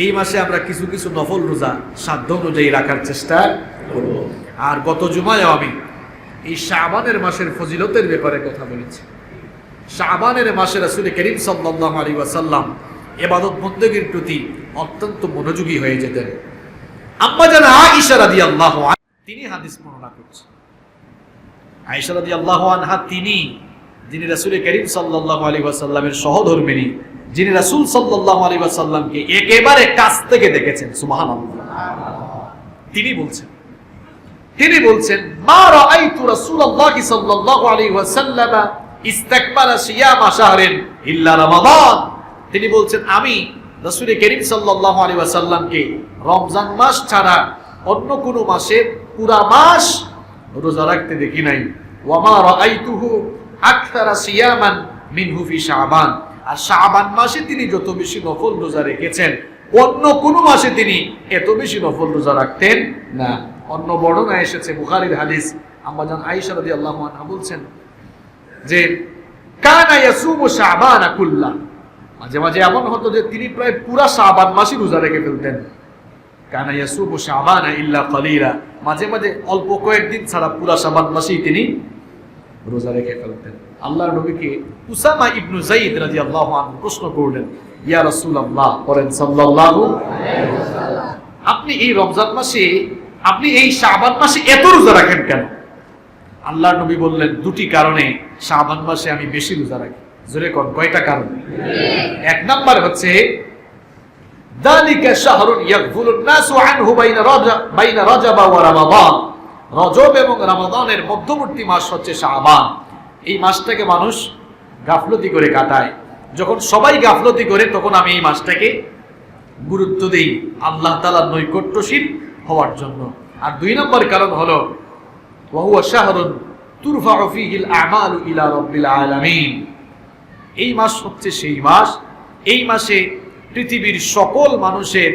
Speaker 2: এই মাসে আমরা কিছু কিছু নফল রোজা সাধ্য অনুযায়ী রাখার চেষ্টা করব। আর গত জুমায় আমি এই শাবানের মাসের ফজিলতের ব্যাপারে কথা বলেছি। শাবানের মাসে রাসূল করিম সাল্লাল্লাহু আলাইহি ওয়াসাল্লাম ইবাদত বন্দেগীর প্রতি অত্যন্ত মনোযোগী হয়ে যেতেন। আম্মা জান আয়েশা রাদিয়াল্লাহু আনহা তিনি হাদিস বর্ণনা করছেন। আয়েশা রাদিয়াল্লাহু আনহা যিনি রাসূল করিম সাল্লাল্লাহু আলাইহি ওয়াসাল্লামের সহধর্মিণী, যিনি রাসূল সাল্লাল্লাহু আলাইহি ওয়াসাল্লামকে একেবারে কাছ থেকে দেখেছেন। সুবহানাল্লাহ। তিনি বলছেন মা রাআইতু রাসূলুল্লাহি সাল্লাল্লাহু আলাইহি ওয়াসাল্লাম ইস্তাকবালা সিয়ামা শাহরিন ইল্লা রমাদান। তিনি বলছেন আমি রাসূল করিম সাল্লাল্লাহু আলাইহি ওয়াসাল্লামকে রমজান মাস ছাড়া অন্য কোন মাসে পুরা মাস রোজা রাখতে দেখি নাই। ওয়া মা রাআইতুহু আকতারা সিয়ামান মিনহু ফি শাবান। আর শাবান মাসে তিনি যত বেশি নফল রোজা রেখেছেন অন্য কোন মাসে তিনি এত বেশি নফল রোজা রাখতেন না। অন্য বর্ণনায় এসেছে, বুখারীর হাদিস, আম্মা জান আয়েশা রাদিয়াল্লাহু আনহা বলছেন যে কানা ইয়াসুমু শাবান কুল্লা। মাঝে মাঝে এমন হতো যে তিনি প্রায় পুরা শাবান মাসই রোজা রেখে ফেলতেন। কানা ইয়াসুমু শাবান ইল্লা কলিলা। মাঝে মাঝে অল্প কয়েকদিন ছাড়া পুরা শাবান মাসই তিনি রোজা রেখে ফেলতেন। আল্লাহর নবীকে উসামা ইবনে যায়েদ রাদিয়াল্লাহু আনহু প্রশ্ন করলেন, ইয়া রাসূলুল্লাহ, বলেন সাল্লাল্লাহু আলাইহি ওয়াসাল্লাম, আপনি এই রমজান মাসে, আপনি এই শাবান মাসে এত রোজা রাখেন কেন? আল্লাহর নবী বললেন, দুটি কারণে শাবান মাসে আমি বেশি রোজা রাখি। জোরে কোন কয়টা কারণ? এক নাম্বার হচ্ছে যালিকা শাহরুন ইয়াগফুলুন নাসু আনহু বাইনা রাজাব ওয়া রমাদান। রজব এবং রমাদানের মধ্যবর্তী মাস হচ্ছে শাবান। এই মাসটাকে মানুষ গাফলতি করে কাটায়। যখন সবাই গাফলতি করে তখন আমি এই মাসটাকে গুরুত্ব দেই আল্লাহ তাআলার নৈকট্যশীল হওয়ার জন্য। আর দুই নম্বর কারণ হলো ওয়া হুয়া শাহরুন তুরফাউ ফীহিল আমালু ইলা রাব্বিল আলামিন। এই মাস হচ্ছে সেই মাস, এই মাসে পৃথিবীর সকল মানুষের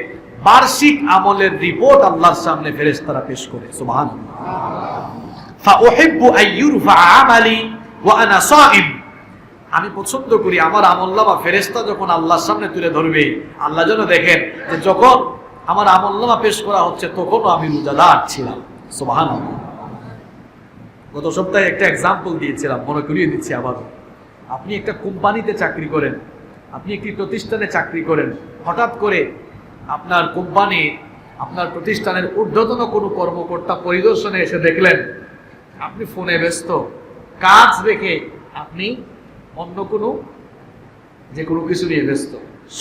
Speaker 2: বার্ষিক আমলের রিপোর্ট আল্লাহর সামনে ফেরেশতারা পেশ করে। সুবহানাল্লাহ। ফাউহিব্বু আইয়ুরফা আমালি ওয়া আনা সাইম। আমি পছন্দ করি আমার আমলনামা ফেরেশতা যখন আল্লাহর সামনে তুলে ধরবে, আল্লাহ যেন দেখেন যে যখন আমার আমলনামা পেশ করা হচ্ছে তখনও আমি রোজাদার ছিলাম। সুবহানাল্লাহ। গত সপ্তাহে একটা এক্সাম্পল দিয়েছিলাম, মনে করিয়ে দিচ্ছি আবারও। আপনি একটা কোম্পানিতে চাকরি করেন, আপনি একটি প্রতিষ্ঠানে চাকরি করেন, হঠাৎ করে আপনার কোম্পানি, আপনার প্রতিষ্ঠানের ঊর্ধ্বতন কোনো কর্মকর্তা পরিদর্শনে এসে দেখলেন আপনি ফোনে ব্যস্ত, কাজ রেখে আপনি অন্য কোনো যে কোনো কিছু নিয়ে ব্যস্ত,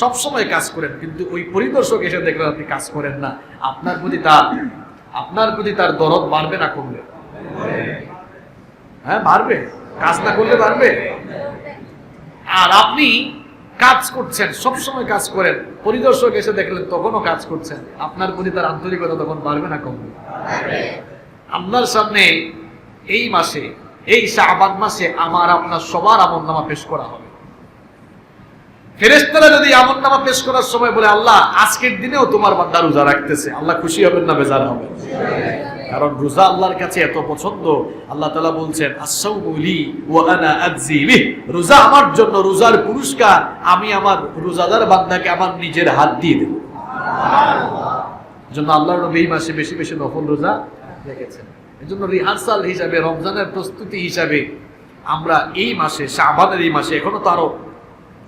Speaker 2: সবসময় কাজ করেন, কিন্তু ওই পরিদর্শক এসে দেখলেন আপনি কাজ করেন না। আপনার প্রতি তার দরদ বাড়বে না কমবে? হ্যাঁ, বাড়বে। কাজ না করলে বাড়বে। আর আপনি কাজ করছেন, সবসময় কাজ করেন, পরিদর্শক এসে দেখলেন তখনও কাজ করছেন, আপনার প্রতি তার আন্তরিকতা তখন বাড়বে না কমবে? আপনার সামনে এই মাসে, এই শাবান মাসে আমার আপনার সবার আমলনামা পেশ করা হবে। ফেরেশতারা যদি আমলনামা পেশ করার সময় বলে আল্লাহ আজকের দিনেও তোমার বান্দা রোজা রাখতেছে, আল্লাহ খুশি হবেন না বেজার হবেন? কারণ রোজা আল্লাহর কাছে এত পছন্দ। আল্লাহ তাআলা বলছেন আস-সাওমু লি ওয়া আনা আযজি বিহি। রোজা আমার জন্য, রোজার পুরস্কার আমি আমার রোজাদার বান্দাকে আমার নিজের হাত দিয়ে দেব। সুবহানাল্লাহ। এজন্য আল্লাহর নবী এই মাসে বেশি বেশি নফল রোজা রেখেছেন। এজন্য রিহার্সাল হিসাবে, রমজানের প্রস্তুতি হিসাবে আমরা এই মাসে, শাবানের এই মাসে, এখনো তো আরো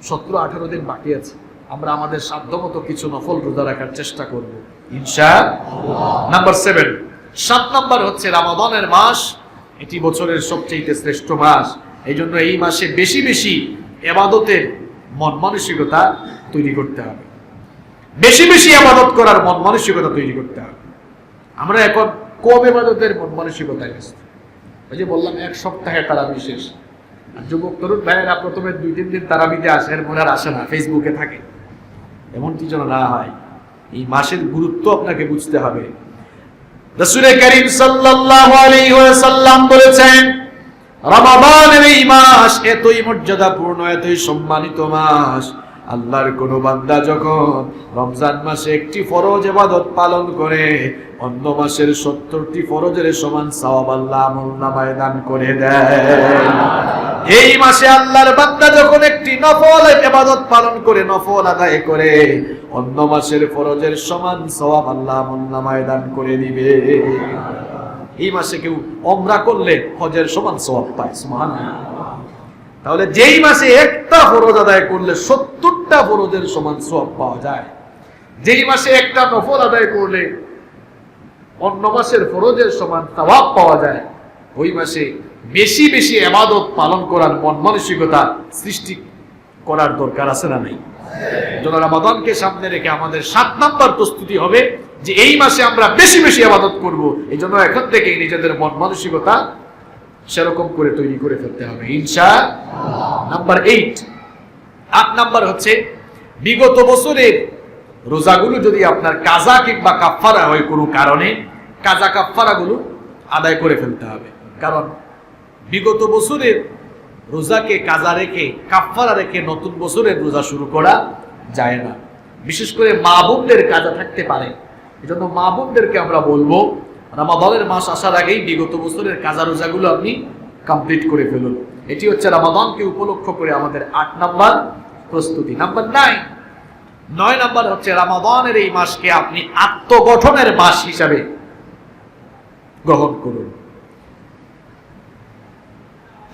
Speaker 2: 17-18 দিন বাকি আছে, আমরা আমাদের সাধ্যমতো কিছু নফল রোজা রাখার চেষ্টা করব ইনশাআল্লাহ। নাম্বার 7, 7 নাম্বার হচ্ছে রমাদানের মাস। এটি বছরের সবচেয়ে শ্রেষ্ঠ মাস। এই জন্য এই মাসে বেশি বেশি ইবাদতের মন মানসিকতা তৈরি করতে হবে, বেশি বেশি ইবাদত করার মন মানসিকতা তৈরি করতে হবে। আমরা এখন কম ইবাদতের মন মানসিকতায় ব্যস্ত। ওই যে বললাম এক সপ্তাহে তারাবি শেষ, আর যুবক তরুণ ভাইয়েরা প্রথমে 2-3 দিন তারাবিতে আসে, এরপর আর আসে না, ফেসবুকে থাকে। এমনটি যেন না হয়। এই মাসের গুরুত্ব আপনাকে বুঝতে হবে। রাসূল করিম সাল্লাল্লাহু আলাইহি ওয়াসাল্লাম বলেছেন রমাদানের এই মাস এতই মর্যাদাপূর্ণ, এতই সম্মানিত মাস, আল্লাহর কোন বান্দা যখন রমজান মাসে একটি ফরজ ইবাদত পালন করে অন্য মাসের 70টি ফরজের সমান সওয়াব আল্লাহ আমলনামায় দান করে দেয়। এই মাসে আল্লাহর বান্দা যখন একটি নফল ইবাদত পালন করে, নফল আদায় করে, অন্য মাসের ফরজের সমান সওয়াব আল্লাহ আমলনামায় দান করে দিবে। এই মাসে কেউ উমরা করলে হজের সমান সওয়াব পায়। সুবহানাল্লাহ। তাহলে যেই মাসে একটা ফরজ আদায় করলে 70টা ফরজের সমান সওয়াব পাওয়া যায়, যেই মাসে একটা নফল আদায় করলে অন্য মাসের ফরজের সমান সওয়াব পাওয়া যায়, ওই মাসে বেশি বেশি ইবাদত পালন করার মন মানসিকতা সৃষ্টি করার দরকার আছে না নাই? যেন রমাদানকে সামনে রেখে আমাদের 7 নাম্বার প্রস্তুতি হবে যে এই মাসে আমরা বেশি বেশি ইবাদত করব। এই জন্য এখন থেকে নিজেদের মন মানসিকতা সেরকম করে তৈরি করে ফেলতে হবে ইনশাআল্লাহ। নাম্বার 8 নাম্বার হচ্ছে বিগত বছরের রোজাগুলো যদি আপনার কাজা কিংবা কাফফারা হয় কোনো কারণে, কাজা কাফফারাগুলো আদায় করে ফেলতে হবে। কারণ বিগত বছরের রোজাকে কাজা রেখে, কাফফারা রেখে নতুন বছরের রোজা শুরু করা যায় না। বিশেষ করে মা বোনদের কাজা থাকতে পারে। এজন্য মা বোনদেরকে আমরা বলবো রমাদানের মাস আসার আগেই বিগত বছরের কাজা রোজাগুলো আপনি কমপ্লিট করে ফেলুন। এটি হচ্ছে রমাদানকে উপলক্ষ করে আমাদের 8 নাম্বার প্রস্তুতি। নাম্বার 9 নাম্বার হচ্ছে রমাদানের এই মাসকে আপনি আত্মগঠনের মাস হিসাবে গ্রহণ করুন।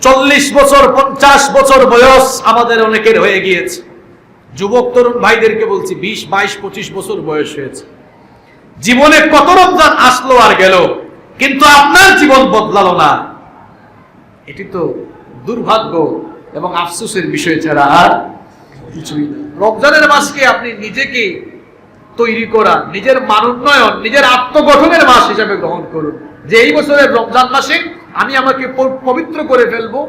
Speaker 2: 40 বছর 50 বছর বয়স আমাদের অনেকের হয়ে গিয়েছে। যুবক তরুণ ভাইদেরকে বলছি 20, 22, 25 বছর বয়স হয়েছে। জীবনে কত রমজান আসলো আর গেল, কিন্তু আপনার জীবন বদলালো না। এটি তো দুর্ভাগ্য, এবং আফসোসের বিষয় ছাড়া আর কিছুই না। রমজানের মাসকে আপনি নিজেকে তৈরি করা, নিজের মানোন্নয়ন, নিজের আত্মগঠনের মাস হিসাবে গ্রহণ করুন, যে এই বছরের রমজান মাসে আমি আমাকে পবিত্র করে ফেলবো,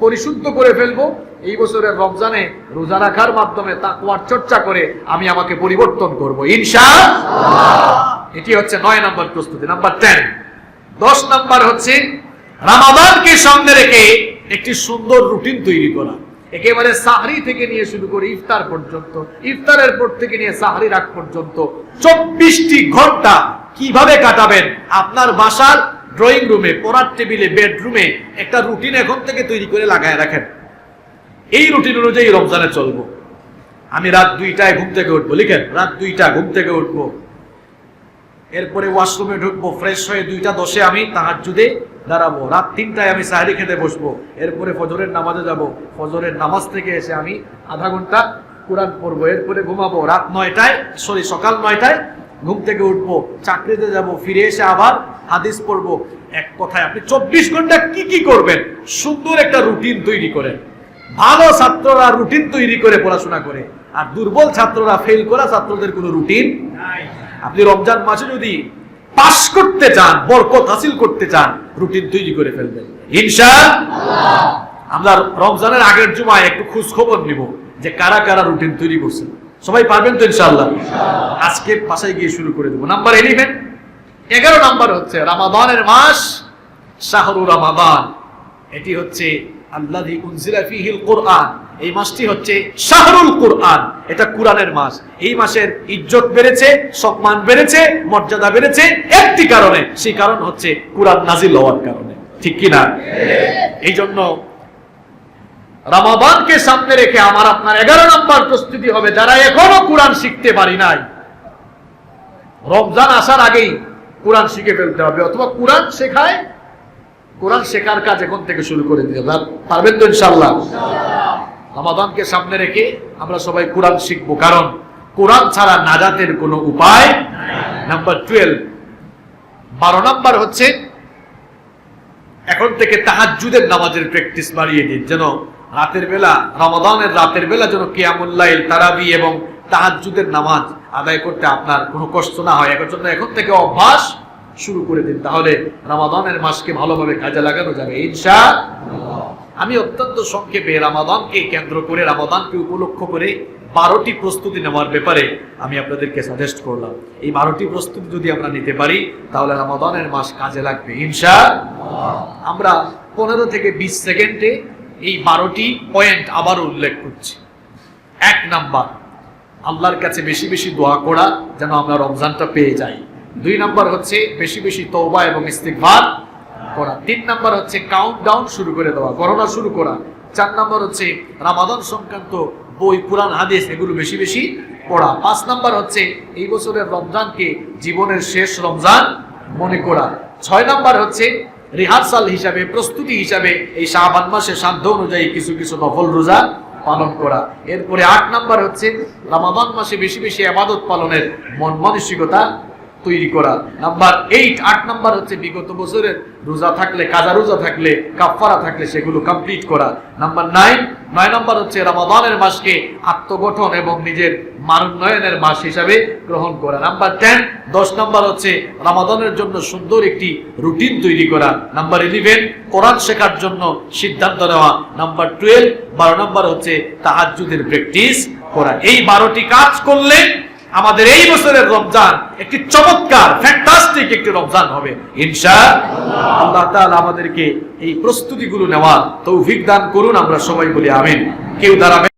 Speaker 2: পরিশুদ্ধ করে ফেলবো। এই বছরের রমজানে রোজা রাখার মাধ্যমে তাকওয়ার চর্চা করে আমি আমাকে পরিবর্তন করব ইনশাআল্লাহ। এটি হচ্ছে 9 নম্বর প্রস্তুতি। নাম্বার 10, 10 নম্বর হচ্ছে রমাদানকে সামনে রেখে একটি সুন্দর রুটিন তৈরি করা। একেবারে সাহরি থেকে নিয়ে শুরু করে ইফতার পর্যন্ত, ইফতারের পর থেকে নিয়ে সাহরি রাত পর্যন্ত 24টি ঘন্টা কিভাবে কাটাবেন আপনার বাসার ড্রয়িং রুমে, পড়ার টেবিলে, বেডরুমে একটা রুটিন এখন থেকে তৈরি করে লাগায় রাখেন। এই রুটিন অনুযায়ী রমজানে চলবো। আমি রাত 2টায় ঘুম থেকে উঠবো, লিখেন, রাত 2টা ঘুম থেকে উঠবো, এরপরে ওয়াশরুমে ঢুকবো, ফ্রেশ হয়ে 2:10 আমি তাহাজ্জুদে দাঁড়াবো, রাত 3টায় আমি সাহরি খেতে বসবো, এরপরে ফজরের নামাজে যাব, ফজরের নামাজ থেকে এসে আমি আধা ঘন্টা কোরআন পড়বো, এরপরে ঘুমাবো, রাত 9টায় সকাল 9টায় ঘুম থেকে উঠবো, চাকরিতে যাব, ফিরে এসে আবার হাদিস পড়বো। এক কথায় আপনি 24 ঘন্টা কি কি করবেন, সুন্দর একটা রুটিন তৈরি করেন। ভালো ছাত্ররা রুটিন তৈরি করে পড়াশোনা করে, আর দুর্বল ছাত্ররা, ফেল করা ছাত্রদের কোনো রুটিন নাই। আপনি রমজান মাসে যদি পাস করতে চান, বরকত হাসিল করতে চান, রুটিন তৈরি করে ফেলবেন ইনশাআল্লাহ। আমরা রমজানের আগের জুমায় একটু খোঁজ খবর নিব যে কারা কারা রুটিন তৈরি করছেন। সবাই পারবেন তো ইনশাআল্লাহ? আজকে বাসায় গিয়ে শুরু করে দেব। নাম্বার 11 নাম্বার হচ্ছে রমাদানের মাস, শাহরুর রমাদান। এটি হচ্ছে আল্লাযী উনজিলা ফীহিল কুরআন। এই মাসটি হচ্ছে শাহরুল কুরআন, এটা কোরআনের মাস। এই মাসের ইজ্জত বেড়েছে, সম্মান বেড়েছে, মর্যাদা বেড়েছে একটি কারণে, সেই কারণ হচ্ছে কোরআন নাজিল হওয়ার কারণে, ঠিক কি না? এই জন্য রমাদানকে সামনে রেখে আমার আপনার 11 নম্বর প্রস্তুতি হবে, যারা এখনো কোরআন শিখতে পারি নাই, রমজান আসার আগেই কোরআন শিখে ফেলতে হবে, অথবা কোরআন শেখার কাজ এখন থেকে শুরু করে দিতে হবে। পারবেন তো ইনশাআল্লাহ? রমাদানকে সামনে রেখে আমরা সবাই কোরআন শিখবো, কারণ কোরআন ছাড়া নাজাতের কোনো উপায় নাই। নাম্বার 12 নাম্বার হচ্ছে এখন থেকে তাহাজ্জুদের নামাজের প্র্যাকটিস বাড়িয়ে দিন, যেন রাতের বেলা, রমাদানের রাতের বেলা যেন কিয়ামুল লাইল, তারাবি এবং তাহাজ্জুদের নামাজ আদায় করতে আপনার কোনো কষ্ট না হয়। এর জন্য এখন থেকে অভ্যাস শুরু করে দিন, তাহলে রমাদানের মাসকে ভালোভাবে কাজে লাগানো যাবে ইনশাআল্লাহ। আমি অত্যন্ত সংক্ষেপে রমাদানকে কেন্দ্র করে, রমাদানকে উপলক্ষ করে 12টি প্রস্তুতি নেওয়ার ব্যাপারে আমি আপনাদেরকে সাজেস্ট করলাম। এই 12টি প্রস্তুতি যদি আমরা নিতে পারি, তাহলে রমাদানের মাস কাজে লাগবে ইনশাআল্লাহ। আমরা 15 থেকে 20 সেকেন্ডে এই 12টি পয়েন্ট আবার উল্লেখ করছি। 1 নাম্বার, আল্লাহর কাছে বেশি বেশি দোয়া করা, যেন আমরা রমজানটা পেয়ে যাই। 2 নাম্বার হচ্ছে বেশি বেশি তওবা এবং ইস্তিগফার করা। 3 নাম্বার হচ্ছে কাউন্টডাউন শুরু করে দেওয়া, গণনা শুরু করা। 4 নাম্বার হচ্ছে রমাদান সংক্রান্ত বই, কুরআন, হাদিস এগুলো বেশি বেশি পড়া। 5 নাম্বার হচ্ছে এই বছরের রমজানকে জীবনের শেষ রমজান মনে করা। 6 নাম্বার হচ্ছে রিহার্সাল হিসাবে, প্রস্তুতি হিসাবে এই শাবান মাসে সাধ্য অনুযায়ী কিছু কিছু নফল রোজা পালন করা। এরপরে 8 নাম্বার হচ্ছে রমাদান মাসে বেশি বেশি ইবাদত পালনের মন মানসিকতা তৈরি করা। নাম্বার 8 নাম্বার হচ্ছে বিগত বছরের রোজা থাকলে, কাজা রোজা থাকলে, কাফারা থাকলে সেগুলো কমপ্লিট করা। নাম্বার 9 নাম্বার হচ্ছে রমাদানের মাসকে আত্মগঠন এবং নিজের মানোন্নয়নের মাস হিসাবে গ্রহণ করা। নাম্বার 10 নাম্বার হচ্ছে রমাদানের জন্য সুন্দর একটি রুটিন তৈরি করা। নাম্বার 11 কোরআন শেখার জন্য সিদ্ধান্ত নেওয়া। নাম্বার 12 নাম্বার হচ্ছে তাহাজ্জুদের প্র্যাকটিস করা। এই 12টি কাজ করলে আমাদের এই বছরের রমজান একটি চমৎকার, ফ্যান্টাস্টিক একটি রমজান হবে ইনশাআল্লাহ। আল্লাহ তাআলা আমাদেরকে এই প্রস্তুতিগুলো নেওয়ার তৌফিক দান করুন। আমরা সবাই বলি আমিন। কেউ দাঁড়াবে?